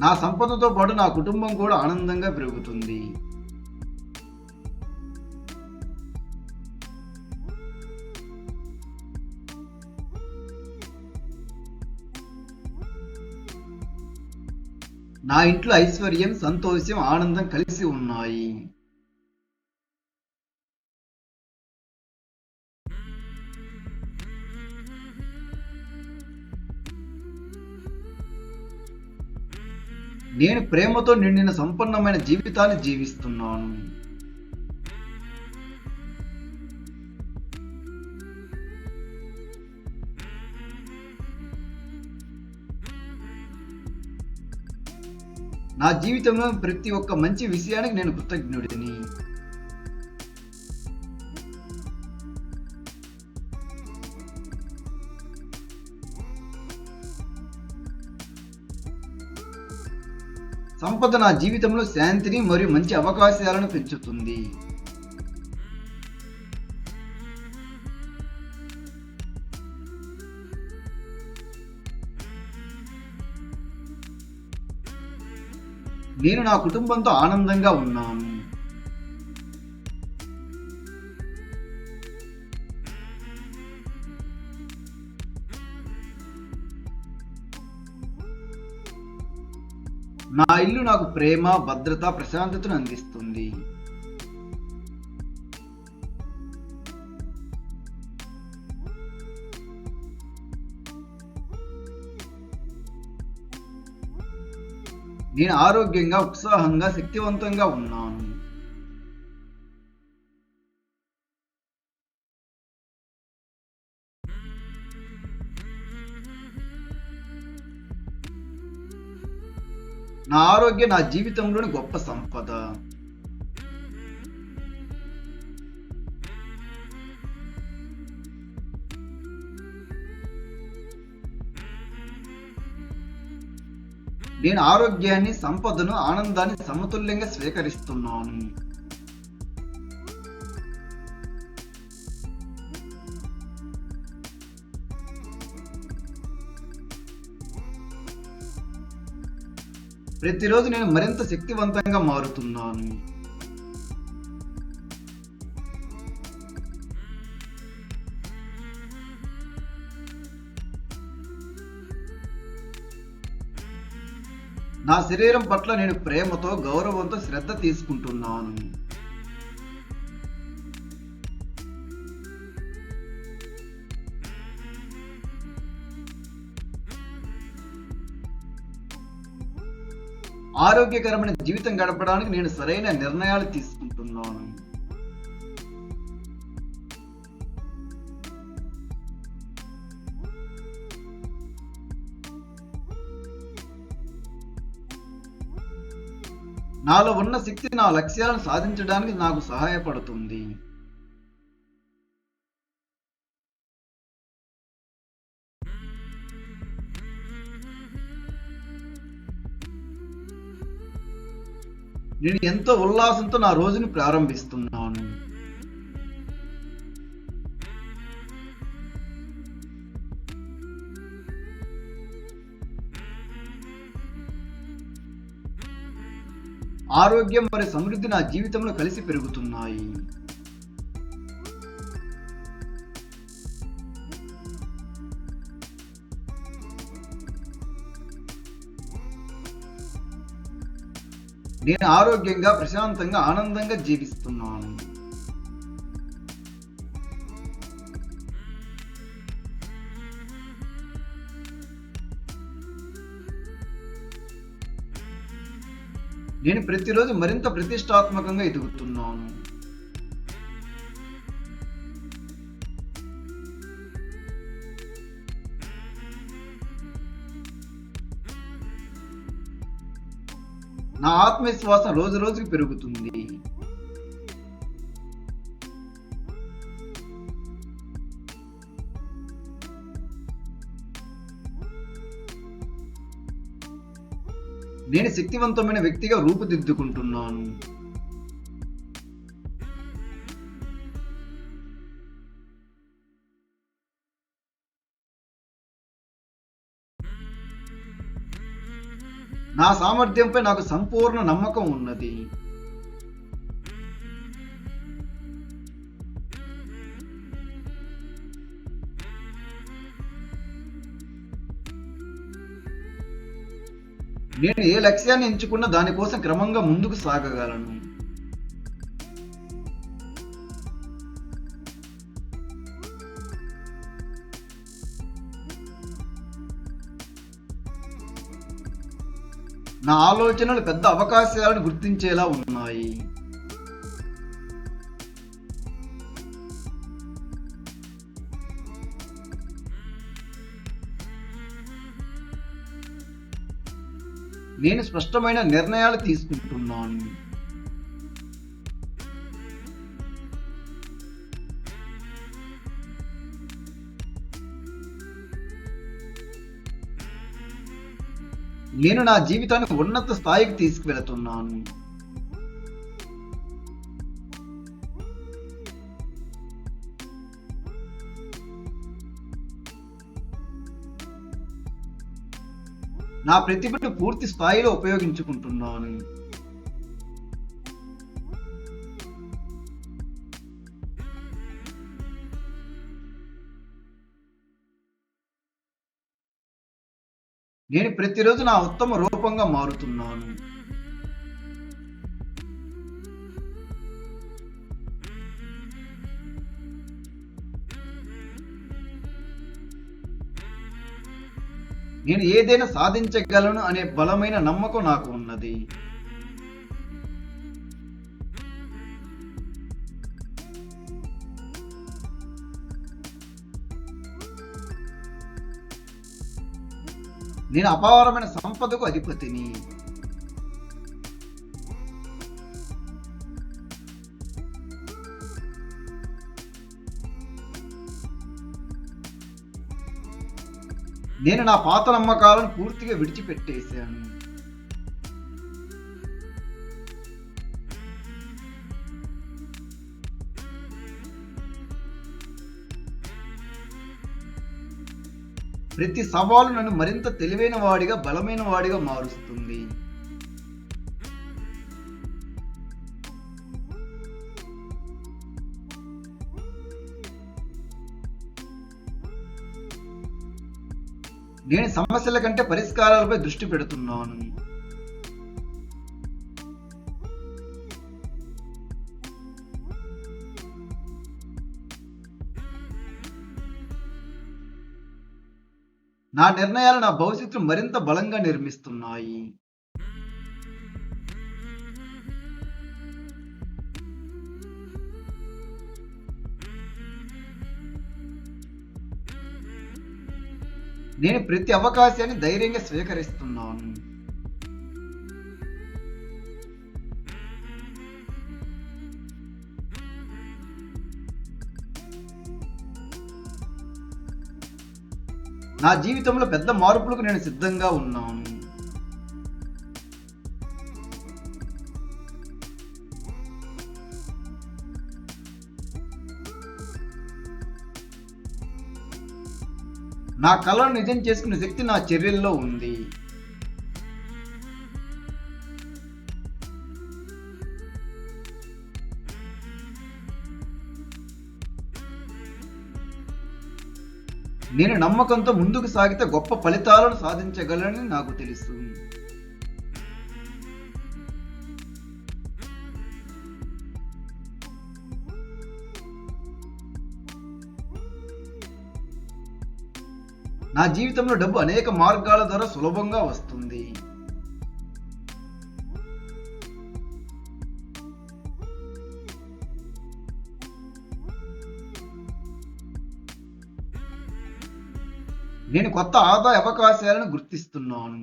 నా సంపదతో పాటు నా కుటుంబం కూడా ఆనందంగా పెరుగుతుంది. నా ఇంట్లో ఐశ్వర్యం, సంతోషం, ఆనందం కలిసి ఉన్నాయి. నేను ప్రేమతో నిండిన సంపన్నమైన జీవితాన్ని జీవిస్తున్నాను. నా జీవితంలో ప్రతి ఒక్క మంచి విషయానికి నేను కృతజ్ఞుడిని. సంపద నా జీవితంలో శాంతిని మరియు మంచి అవకాశాలను పెంచుతుంది. నేను నా కుటుంబంతో ఆనందంగా ఉన్నాను. నా ఇల్లు నాకు ప్రేమ, భద్రత, ప్రశాంతతను అందిస్తుంది. నేను ఆరోగ్యంగా, ఉత్సాహంగా, శక్తివంతంగా ఉన్నాను. నా ఆరోగ్యం నా జీవితంలోని గొప్ప సంపద. నేను ఆరోగ్యాన్ని, సంపదను, ఆనందాన్ని సమతుల్యంగా స్వీకరిస్తున్నాను. ప్రతిరోజు నేను మరింత శక్తివంతంగా మారుతున్నాను. నా శరీరం పట్ల నేను ప్రేమతో, గౌరవంతో శ్రద్ధ తీసుకుంటున్నాను. ఆరోగ్యకరమైన జీవితం గడపడానికి నేను సరైన నిర్ణయాలు తీసుకుంటున్నాను. నాలో ఉన్న శక్తి నా లక్ష్యాలను సాధించడానికి నాకు సహాయపడుతుంది. నేను ఎంతో ఉల్లాసంతో నా రోజుని ప్రారంభిస్తున్నాను. ఆరోగ్యం మరియు సమృద్ధి నా జీవితంలో కలిసి పెరుగుతున్నాయి. నేను ఆరోగ్యంగా, ప్రశాంతంగా, ఆనందంగా జీవిస్తున్నాను. నేను ప్రతిరోజు మరింత ప్రతిష్టాత్మకంగా ఎదుగుతున్నాను. నా ఆత్మవిశ్వాసం రోజు రోజుకి పెరుగుతుంది. నేను శక్తివంతమైన వ్యక్తిగా రూపుదిద్దుకుంటున్నాను. నా సామర్థ్యంపై నాకు సంపూర్ణ నమ్మకం ఉన్నది. నేను ఏ లక్ష్యాన్ని ఎంచుకున్నా దానికోసం క్రమంగా ముందుకు సాగగలను. నా ఆలోచనలు పెద్ద అవకాశాలను గుర్తించేలా ఉన్నాయి. నేను స్పష్టమైన నిర్ణయాలు తీసుకుంటున్నాను. నేను నా జీవితాన్ని ఉన్నత స్థాయికి తీసుకువెళుతున్నాను. నా ప్రతిభను పూర్తి స్థాయిలో ఉపయోగించుకుంటున్నాను. నేను ప్రతిరోజు నా ఉత్తమ రూపంగా మారుతున్నాను. నేను ఏదైనా సాధించగలను అనే బలమైన నమ్మకం నాకు ఉన్నది. నేను అపారమైన సంపదకు అధిపతిని. నేను నా పాత నమ్మకాలను పూర్తిగా విడిచిపెట్టేశాను. ప్రతి సవాలు నన్ను మరింత తెలివైన వాడిగా, బలమైన వాడిగా మారుస్తుంది. నేను సమస్యల కంటే పరిష్కారాలపై దృష్టి పెడుతున్నాను. నా నిర్ణయాలు నా భవిష్యత్తును మరింత బలంగా నిర్మిస్తున్నాయి. నేను ప్రతి అవకాశాన్ని ధైర్యంగా స్వీకరిస్తున్నాను. నా జీవితంలో పెద్ద మార్పులకు నేను సిద్ధంగా ఉన్నాను. నా కళను నిజం చేసుకునే శక్తి నా చర్యల్లో ఉంది. నేను నమ్మకంతో ముందుకు సాగితే గొప్ప ఫలితాలను సాధించగలనని నాకు తెలుసు. నా జీవితంలో డబ్బు అనేక మార్గాల ద్వారా సులభంగా వస్తుంది. నేను కొత్త ఆదాయ అవకాశాలను గుర్తిస్తున్నాను.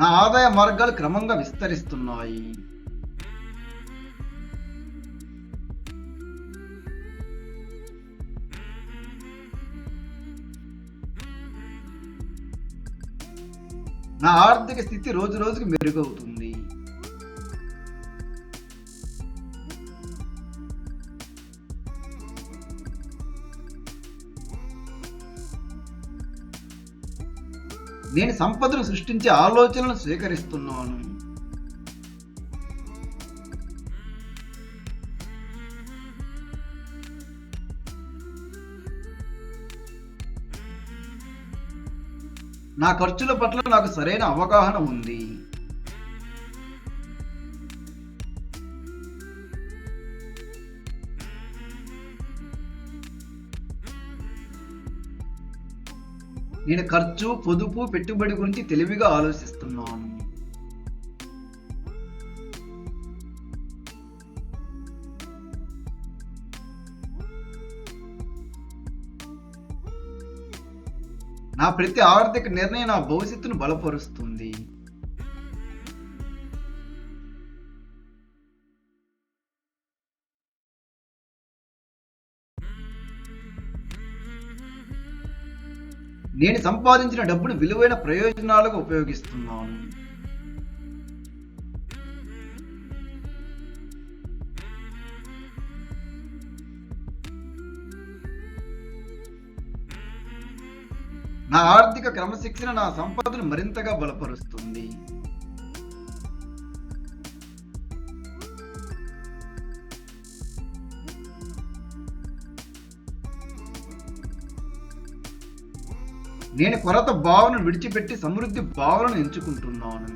నా ఆదాయ మార్గాలు క్రమంగా విస్తరిస్తున్నాయి. నా ఆర్థిక స్థితి రోజు రోజుకు మెరుగవుతుంది. నేను సంపదను సృష్టించే ఆలోచనలను స్వీకరిస్తున్నాను. నా ఖర్చుల పట్ల నాకు సరైన అవగాహన ఉంది. నేను ఖర్చు, పొదుపు, పెట్టుబడి గురించి తెలివిగా ఆలోచిస్తున్నాను. నా ప్రతి ఆర్థిక నిర్ణయం నా భవిష్యత్తును బలపరుస్తుంది. నేను సంపాదించిన డబ్బును విలువైన ప్రయోజనాలకు ఉపయోగిస్తున్నాను. నా ఆర్థిక క్రమశిక్షణ నా సంపదను మరింతగా బలపరుస్తుంది. నేను కొరత భావనను విడిచిపెట్టి సమృద్ధి భావనను ఎంచుకుంటున్నాను.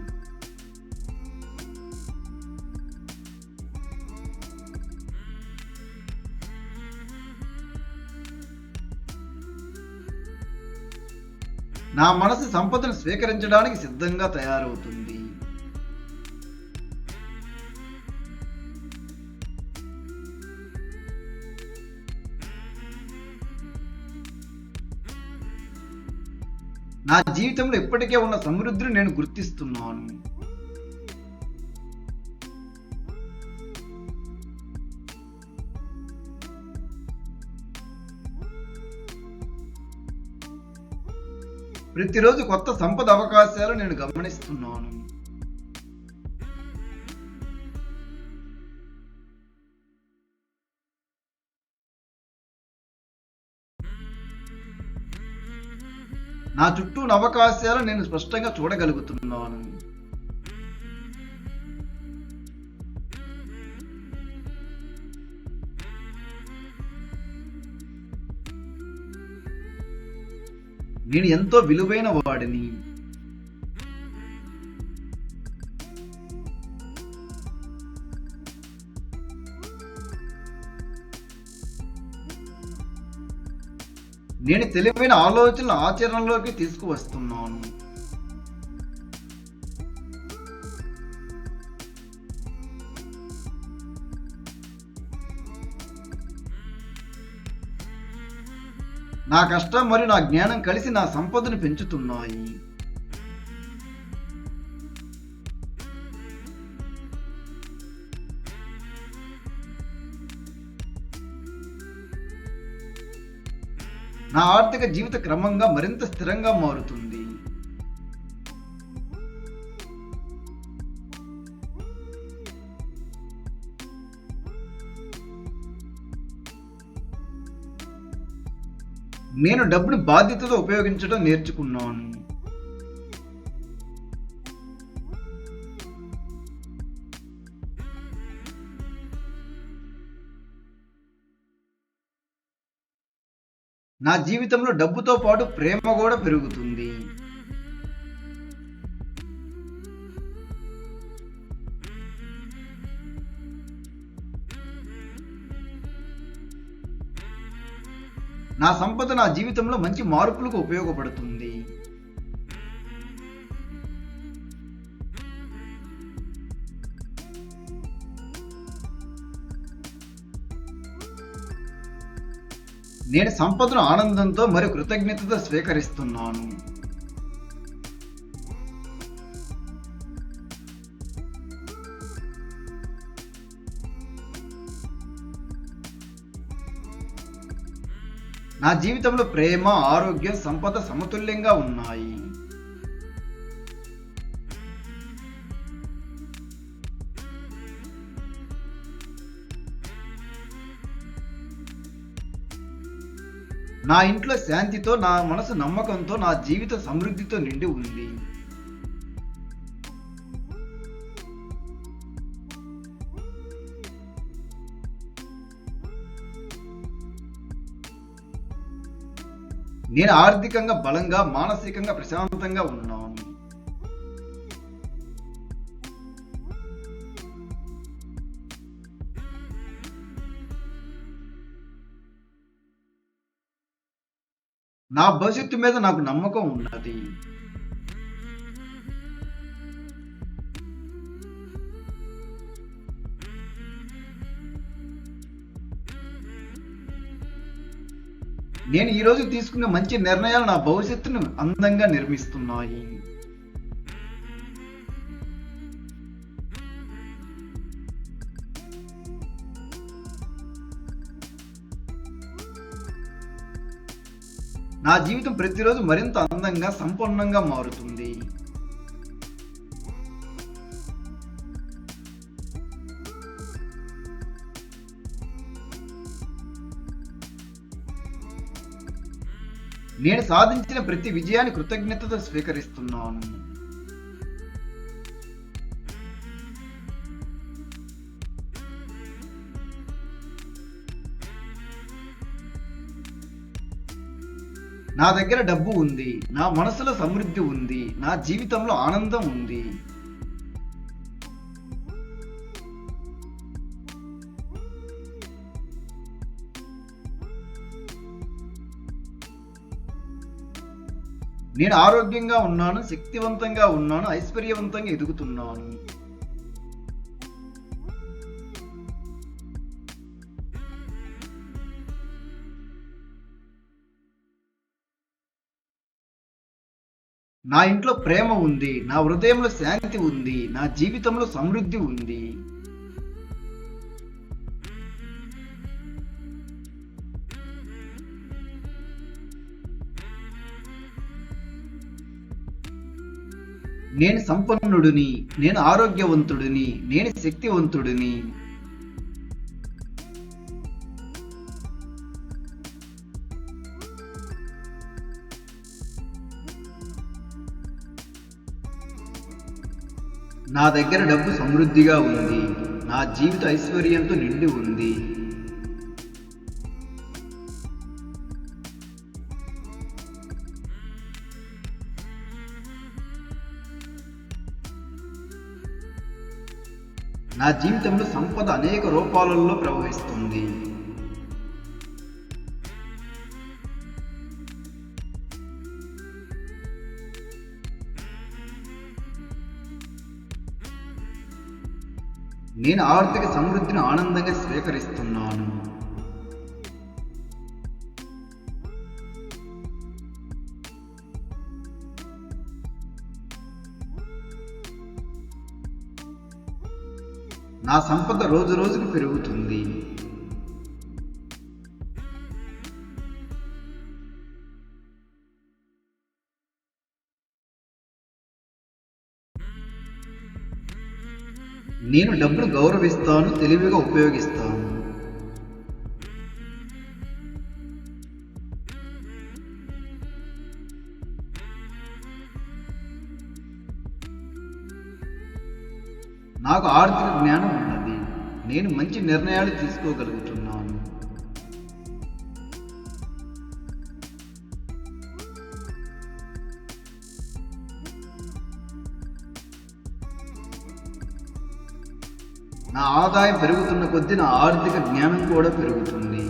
నా మనసు సంపదను స్వీకరించడానికి సిద్ధంగా తయారవుతుంది. నా జీవితంలో ఇప్పటికే ఉన్న సమృద్ధిని నేను గుర్తిస్తున్నాను. ప్రతిరోజు కొత్త సంపద అవకాశాలు నేను గమనిస్తున్నాను. నా చుట్టూ ఉన్న అవకాశాలు నేను స్పష్టంగా చూడగలుగుతున్నాను. నేను ఎంతో విలువైన వాడిని. నేను తెలివైన ఆలోచనలు ఆచరణలోకి తీసుకువస్తున్నాను. నా కష్టం మరియు నా జ్ఞానం కలిసి నా సంపదను పెంచుతున్నాయి. నా ఆర్థిక జీవిత క్రమంగా మరింత స్థిరంగా మారుతుంది. నేను డబ్బుని బాధ్యతతో ఉపయోగించడం నేర్చుకున్నాను. నా జీవితంలో డబ్బుతో పాటు ప్రేమ కూడా పెరుగుతుంది. నా సంపద నా జీవితంలో మంచి మార్పులకు ఉపయోగపడుతుంది. నేను సంపదను ఆనందంతో మరియు కృతజ్ఞతతో స్వీకరిస్తున్నాను. నా జీవితంలో ప్రేమ, ఆరోగ్యం, సంపద సమతుల్యంగా ఉన్నాయి. నా ఇంట్లో శాంతితో, నా మనసు నమ్మకంతో, నా జీవిత సమృద్ధితో నిండి ఉంది. నేను ఆర్థికంగా బలంగా, మానసికంగా ప్రశాంతంగా ఉన్నాను. నా భవిష్యత్తు మీద నాకు నమ్మకం ఉన్నది. నేను ఈ రోజు తీసుకున్న మంచి నిర్ణయాలు నా భవిష్యత్తును అందంగా నిర్మిస్తున్నాయి. నా జీవితం ప్రతిరోజు మరింత అందంగా, సంపన్నంగా మారుతుంది. నేను సాధించిన ప్రతి విజయాన్ని కృతజ్ఞతతో స్వీకరిస్తున్నాను. నా దగ్గర డబ్బు ఉంది, నా మనసులో సమృద్ధి ఉంది, నా జీవితంలో ఆనందం ఉంది. నేను ఆరోగ్యంగా ఉన్నాను, శక్తివంతంగా ఉన్నాను, ఐశ్వర్యవంతంగా ఎదుగుతున్నాను. నా ఇంట్లో ప్రేమ ఉంది, నా హృదయంలో శాంతి ఉంది, నా జీవితంలో సమృద్ధి ఉంది. నేను సంపన్నుడిని, నేను ఆరోగ్యవంతుడిని, నేను శక్తివంతుడిని. నా దగ్గర డబ్బు సమృద్ధిగా ఉంది. నా జీవిత ఐశ్వర్యంతో నిండి ఉంది. నా జీవితంలో సంపద అనేక రూపాలలో ప్రవహిస్తుంది. నేను ఆర్థిక సమృద్ధిని ఆనందంగా స్వీకరిస్తున్నాను. నా సంపద రోజు రోజుకు పెరుగుతుంది. నేను డబ్బును గౌరవిస్తాను, తెలివిగా ఉపయోగిస్తాను. నాకు ఆర్థిక జ్ఞానం ఉన్నది. నేను మంచి నిర్ణయాలు తీసుకోగలుగుతున్నాను. నా ఆదాయం పెరుగుతున్న కొద్దీ నా ఆర్థిక జ్ఞానం కూడా పెరుగుతుంది.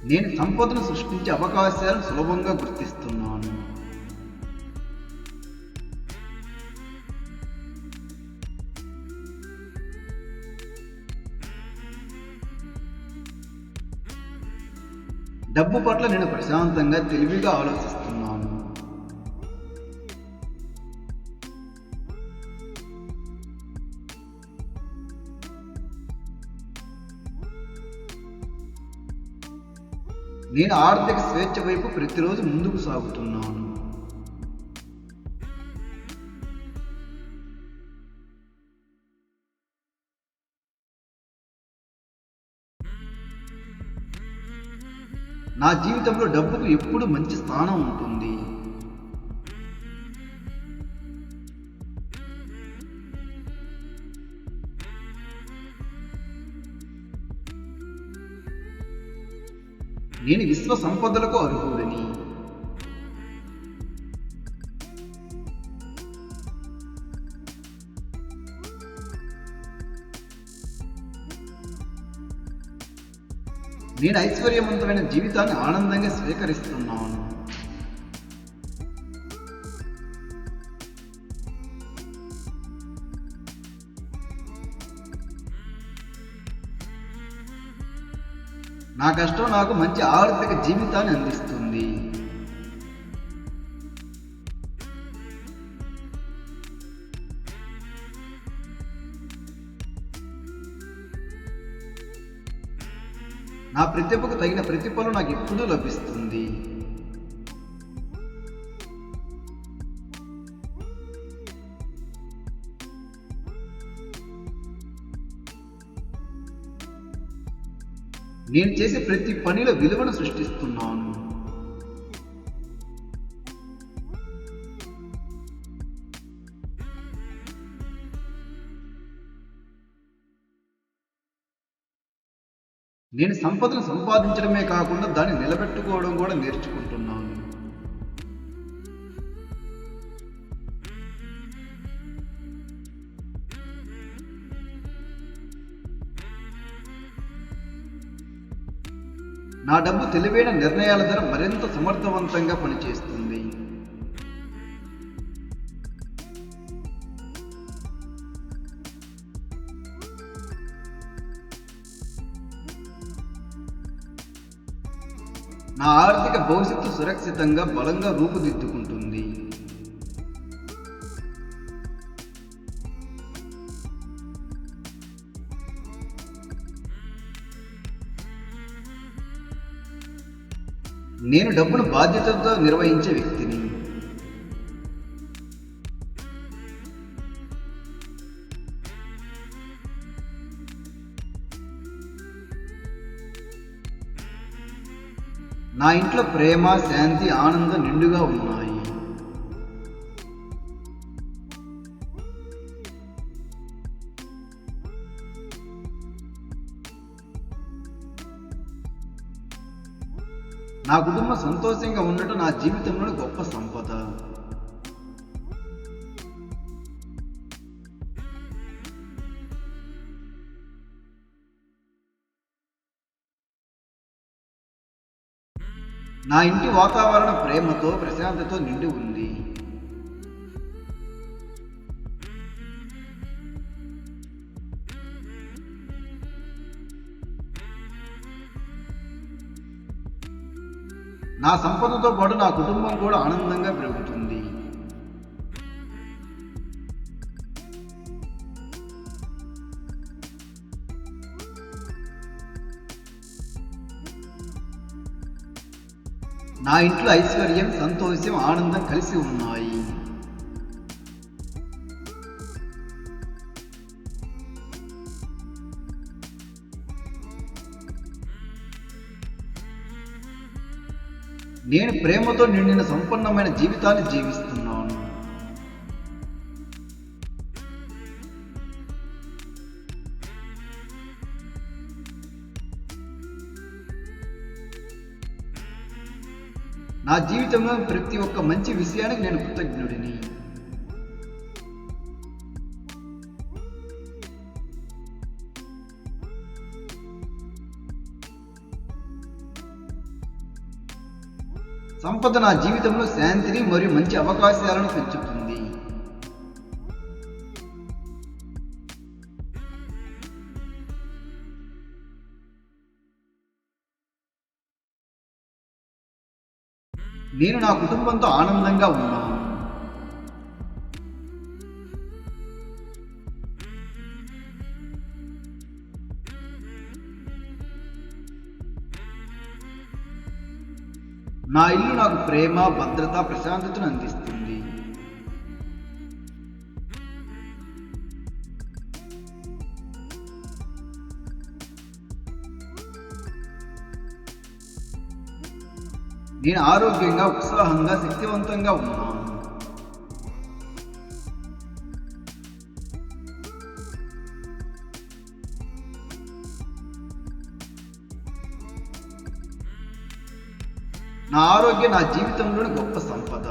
నేను సంపదను సృష్టించే అవకాశాలను సులభంగా గుర్తిస్తున్నాను. డబ్బు పట్ల నేను ప్రశాంతంగా, తెలివిగా ఆలోచిస్తున్నాను. నేను ఆర్థిక స్వేచ్ఛ వైపు ప్రతిరోజు ముందుకు సాగుతున్నాను. నా జీవితంలో డబ్బుకు ఎప్పుడు మంచి స్థానం ఉంటుంది. నేను విశ్వ సంపదలకు అర్హుడిని. నేను ఐశ్వర్యవంతమైన జీవితాన్ని ఆనందంగా స్వీకరిస్తున్నాను. నా కష్టం నాకు మంచి ఆర్థిక జీవితాన్ని అందిస్తుంది. నా ప్రతిభకు తగిన ప్రతిఫలం నాకు ఎప్పుడూ లభిస్తుంది. నేను చేసే ప్రతి పనిలో విలువను సృష్టిస్తున్నాను. నేను సంపదను సంపాదించడమే కాకుండా దాన్ని నిలబెట్టుకోవడం కూడా నేర్చుకుంటున్నాను. నా డబ్బు తెలివైన నిర్ణయాల ద్వారా మరింత సమర్థవంతంగా పనిచేస్తుంది. నా ఆర్థిక భవిష్యత్తు సురక్షితంగా, బలంగా రూపుదిద్దుకుంటుంది. నేను డబ్బును బాధ్యతతో నిర్వహించే వ్యక్తిని. నా ఇంట్లో ప్రేమ, శాంతి, ఆనందం నిండుగా ఉన్నాయి. నా కుటుంబం సంతోషంగా ఉండటం నా జీవితంలోని గొప్ప సంపద. నా ఇంటి వాతావరణం ప్రేమతో, ప్రశాంతతో నిండి ఉంది. నా సంపదతో పాటు నా కుటుంబం కూడా ఆనందంగా పెరుగుతుంది. నా ఇంట్లో ఐశ్వర్యం, సంతోషం, ఆనందం కలిసి ఉన్నాయి. నేను ప్రేమతో నిండిన సంపన్నమైన జీవితాన్ని జీవిస్తున్నాను. నా జీవితంలో ప్రతి ఒక్క మంచి విషయానికి నేను కృతజ్ఞుడిని. సంపద నా జీవితంలో శాంతిని మరియు మంచి అవకాశాలను పెంచుతుంది. నేను నా కుటుంబంతో ఆనందంగా ఉన్నాను. నా ఇల్లు నాకు ప్రేమ, భద్రత, ప్రశాంతతను అందిస్తుంది. నేను ఆరోగ్యంగా, ఉత్సాహంగా, శక్తివంతంగా ఉన్నాను. నా ఆరోగ్యం నా జీవితంలోని గొప్ప సంపద.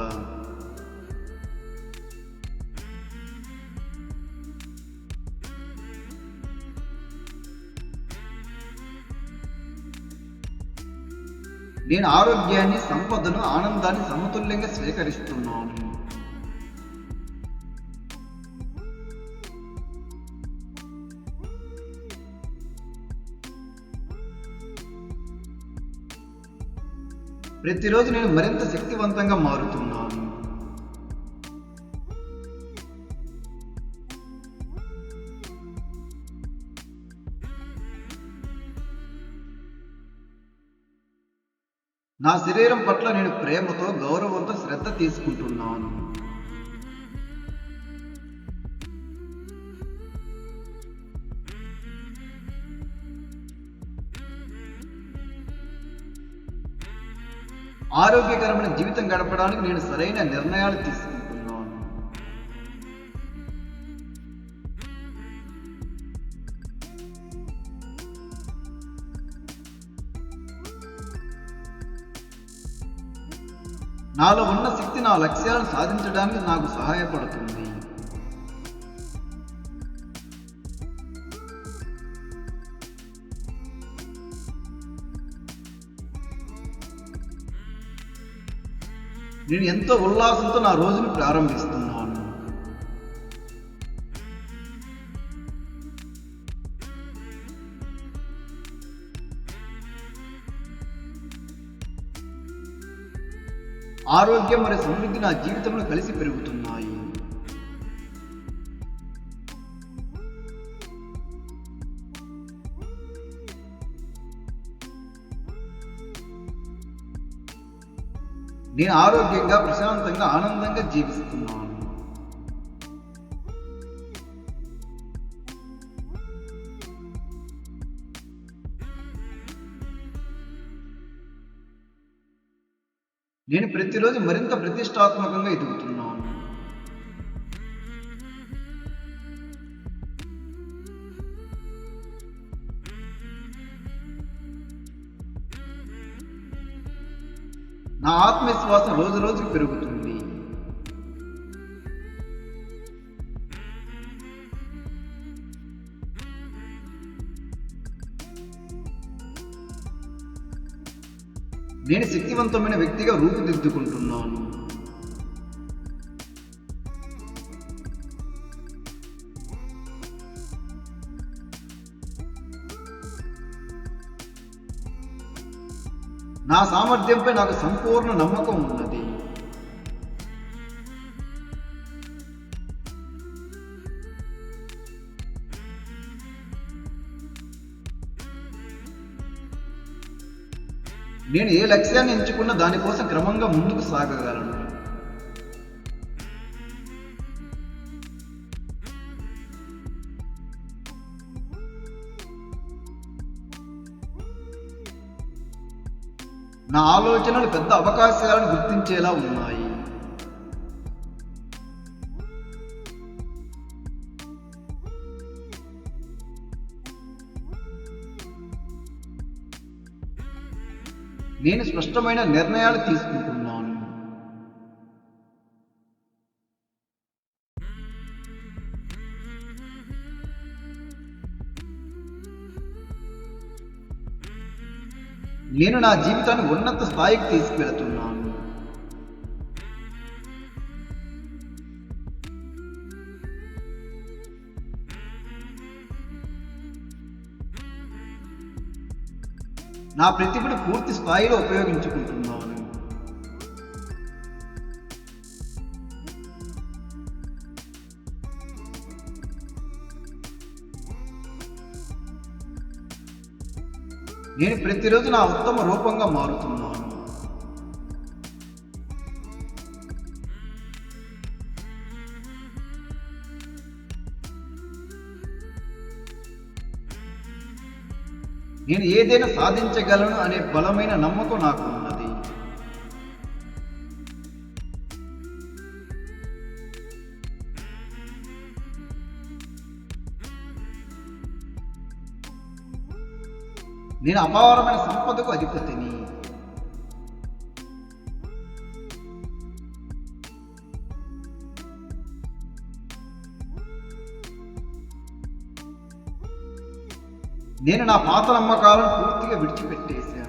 నేను ఆరోగ్యాన్ని, సంపదను, ఆనందాన్ని సమతుల్యంగా స్వీకరిస్తున్నాను. ప్రతిరోజు నేను మరింత శక్తివంతంగా మారుతున్నాను. నా శరీరం పట్ల నేను ప్రేమతో, గౌరవంతో శ్రద్ధ తీసుకుంటున్నాను. ఆరోగ్యకరమైన జీవితం గడపడానికి నేను సరైన నిర్ణయాలు తీసుకుంటున్నాను. నాలో ఉన్న శక్తి నా లక్ష్యాలను సాధించడానికి నాకు సహాయపడుతుంది. నేను ఎంతో ఉల్లాసంతో నా రోజును ప్రారంభిస్తున్నాను. ఆరోగ్యం మరియు సమృద్ధి నా జీవితంలో కలిసి పెరుగుతున్నాయి. నేను ఆరోగ్యంగా, ప్రశాంతంగా, ఆనందంగా జీవిస్తున్నాను. నేను ప్రతిరోజు మరింత ప్రతిష్టాత్మకంగా ఎదుగుతున్నాను. నా ఆత్మవిశ్వాసం రోజు రోజుకు పెరుగుతుంది. నేను శక్తివంతమైన వ్యక్తిగా రూపుదిద్దుకుంటున్నాను. నా సామర్థ్యంపై నాకు సంపూర్ణ నమ్మకం ఉన్నది. నేను ఏ లక్ష్యాన్ని ఎంచుకున్నా దానికోసం క్రమంగా ముందుకు సాగగలను. నా ఆలోచనలు పెద్ద అవకాశాలను గుర్తించేలా ఉన్నాయి. నేను స్పష్టమైన నిర్ణయాలు తీసుకుంటున్నాను. నేను నా జీవితాన్ని ఉన్నత స్థాయికి తీసుకెళ్తున్నాను. నా ప్రతిభను పూర్తి స్థాయిలో ఉపయోగించుకుంటున్నాను. నేను ప్రతిరోజు నా ఉత్తమ రూపంగా మారుతున్నాను. నేను ఏదైనా సాధించగలను అనే బలమైన నమ్మకం నాకు ఉన్నది. నేను అపారమైన సంపదకు అధిపతిని. నేను నా పాత నమ్మకాలను పూర్తిగా విడిచిపెట్టేశాను.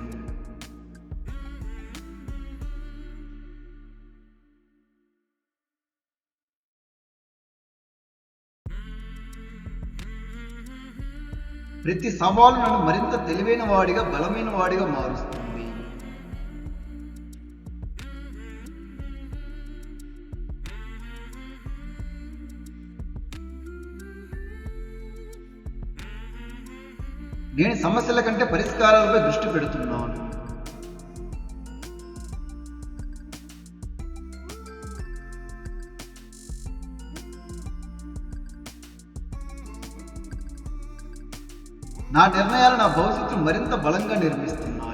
ప్రతి సవాలు నన్ను మరింత తెలివైన వాడిగా, బలమైన వాడిగా మారుస్తుంది. నేను సమస్యల కంటే పరిష్కారాలపై దృష్టి పెడుతున్నాను. నా నిర్ణయాలు నా భవిష్యత్తును మరింత బలంగా నిర్మిస్తున్నాయి.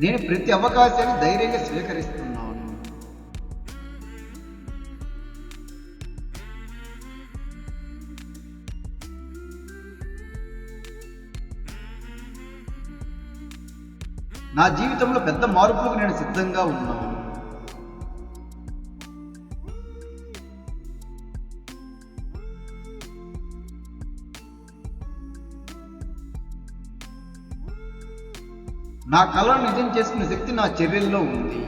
నేను ప్రతి అవకాశాన్ని ధైర్యంగా స్వీకరిస్తున్నాను. నా జీవితంలో పెద్ద మార్పులకు నేను సిద్ధంగా ఉన్నాను. నా కలను నిజం చేసుకునే శక్తి నా చర్యల్లో ఉంది.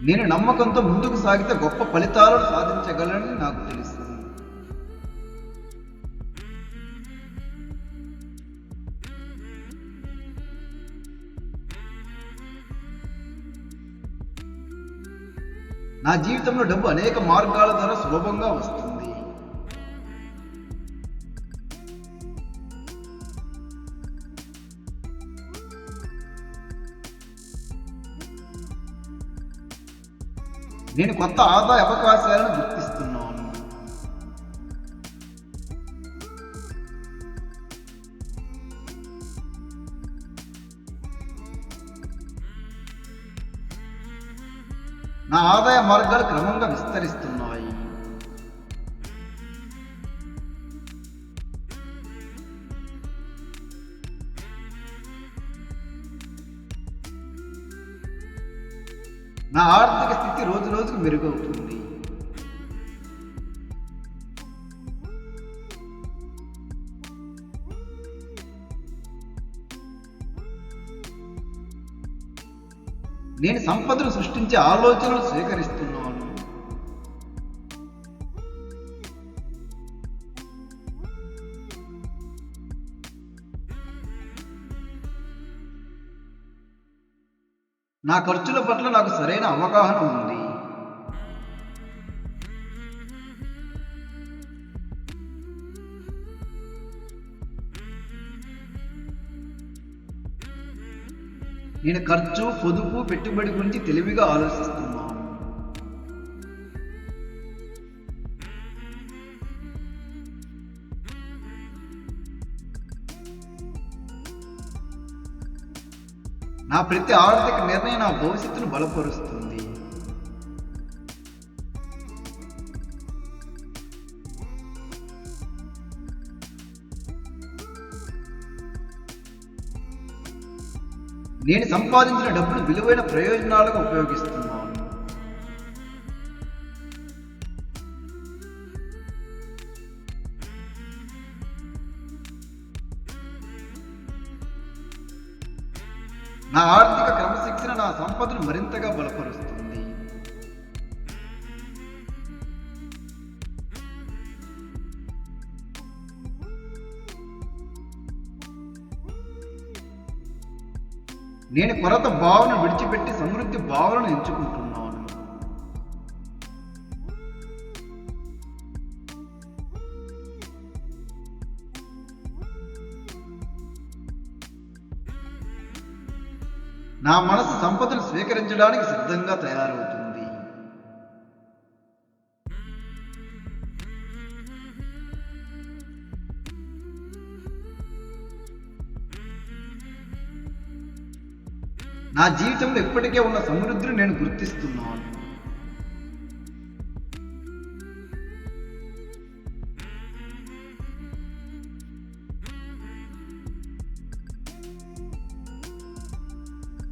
నేను నమ్మకంతో ముందుకు సాగితే గొప్ప ఫలితాలను సాధించగలనని నాకు తెలుసు. నా జీవితంలో డబ్బు అనేక మార్గాల ద్వారా సులభంగా వస్తుంది. నేను కొత్త ఆదాయ అవకాశాలను గుర్తిస్తున్నాను. నా ఆదాయ మార్గాలు క్రమంగా విస్తరిస్తున్నాయి. నా ఆర్థిక స్థితి రోజు రోజుకు మెరుగవుతుంది. నేను సంపదను సృష్టించే ఆలోచనలు స్వీకరిస్తున్నాను. నా ఖర్చుల పట్ల నాకు సరైన అవగాహన ఉంది. నేను ఖర్చు, పొదుపు, పెట్టుబడి గురించి తెలివిగా ఆలోచిస్తున్నాను. నా ప్రతి ఆర్థిక నిర్ణయం నా భవిష్యత్తును బలపరుస్తుంది. నేను సంపాదించిన డబ్బును విలువైన ప్రయోజనాలకు ఉపయోగిస్తున్నాను. నా ఆర్థిక క్రమశిక్షణ నా సంపదను మరింతగా బలపరుస్తుంది. నేను కొరత భావనను విడిచిపెట్టి సమృద్ధి భావనను ఎంచుకుంటున్నాను. నా మనసు సంపదను స్వీకరించడానికి సిద్ధంగా తయారవుతుంది. నా జీవితంలో ఇప్పటికే ఉన్న సమృద్ధిని నేను గుర్తిస్తున్నాను.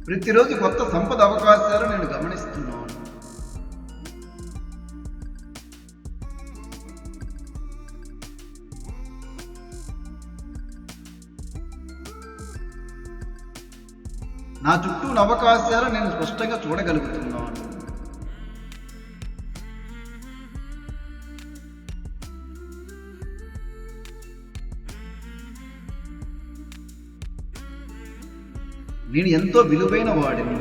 ప్రతిరోజు కొత్త సంపద అవకాశాలు నేను గమనిస్తున్నాను. నా చుట్టూ ఉన్న అవకాశాలు నేను స్పష్టంగా చూడగలుగుతున్నాను. నేను ఎంతో విలువైన వాడిని.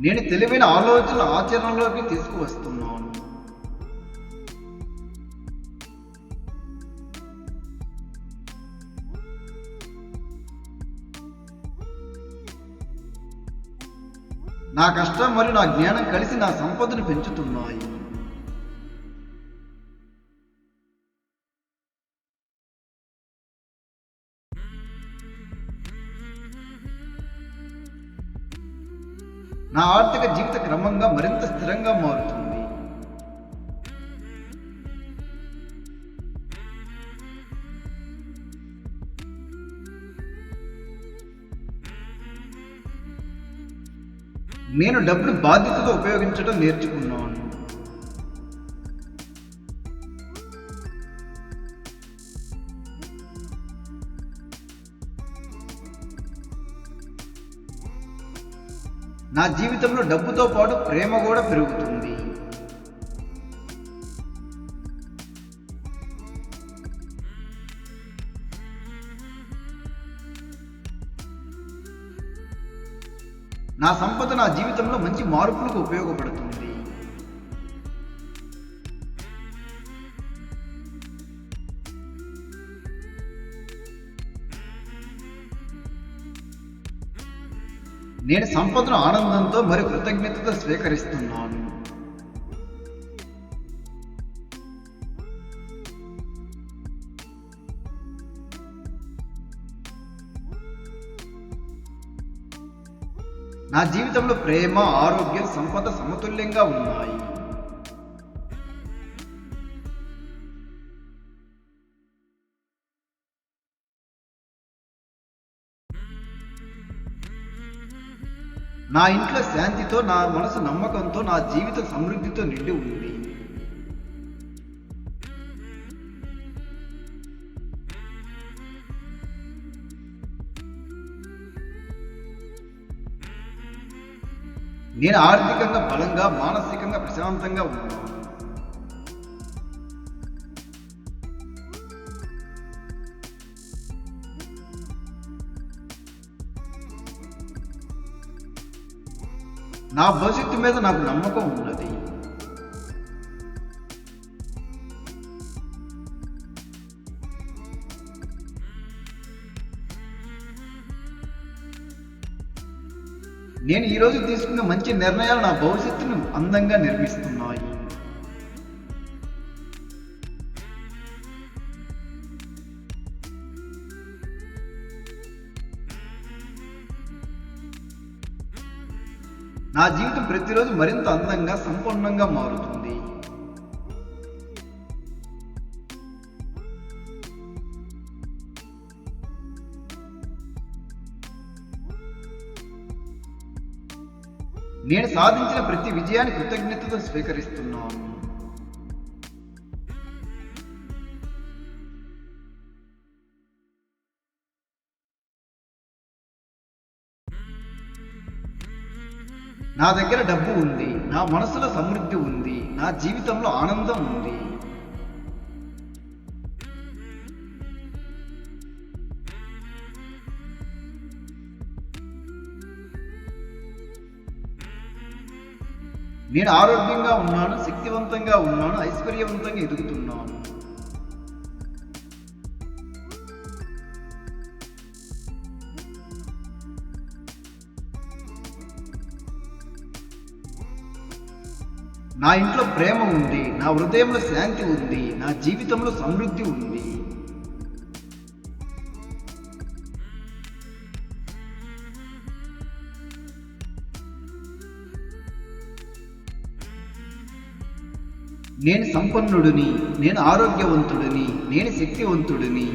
నేను తెలివైన ఆలోచనలు ఆచరణలోకి తీసుకువస్తున్నాను. నా కష్టం మరియు నా జ్ఞానం కలిసి నా సంపదను పెంచుతున్నాయి. నా ఆర్థిక జీవిత క్రమంగా మరింత స్థిరంగా మారుతుంది. నేను డబ్బును బాధ్యతతో ఉపయోగించడం నేర్చుకున్నాను. నా జీవితంలో డబ్బుతో పాటు ప్రేమ కూడా పెరుగుతుంది. నా సంపద నా జీవితంలో మంచి మార్పులకు ఉపయోగపడుతుంది. నేను సంపదను ఆనందంతో మరియు కృతజ్ఞతతో స్వీకరిస్తున్నాను. నా జీవితంలో ప్రేమ, ఆరోగ్యం, సంపద సమతుల్యంగా ఉన్నాయి. నా ఇంట్లో శాంతితో, నా మనసు నమ్మకంతో, నా జీవితం సమృద్ధితో నిండి ఉంది. నేను ఆర్థికంగా బలంగా, మానసికంగా ప్రశాంతంగా ఉన్నాను. నా భవిష్యత్తు మీద నాకు నమ్మకం ఉన్నది. నేను ఈరోజు తీసుకున్న మంచి నిర్ణయాలు నా భవిష్యత్తును అందంగా నిర్మిస్తున్నాయి. నా జీవితం ప్రతిరోజు మరింత అందంగా, సంపూర్ణంగా మారుతుంది. నేను సాధించిన ప్రతి విజయాన్ని కృతజ్ఞతతో స్వీకరిస్తున్నాను. నా దగ్గర డబ్బు ఉంది, నా మనసులో సమృద్ధి ఉంది, నా జీవితంలో ఆనందం ఉంది. నేను ఆరోగ్యంగా ఉన్నాను, శక్తివంతంగా ఉన్నాను, ఐశ్వర్యవంతంగా ఎదుగుతున్నాను. నా ఇంట్లో ప్రేమ ఉంది, నా హృదయంలో శాంతి ఉంది, నా జీవితంలో సమృద్ధి ఉంది. నేను సంపన్నుడిని, నేను ఆరోగ్యవంతుడిని, నేను శక్తివంతుడిని.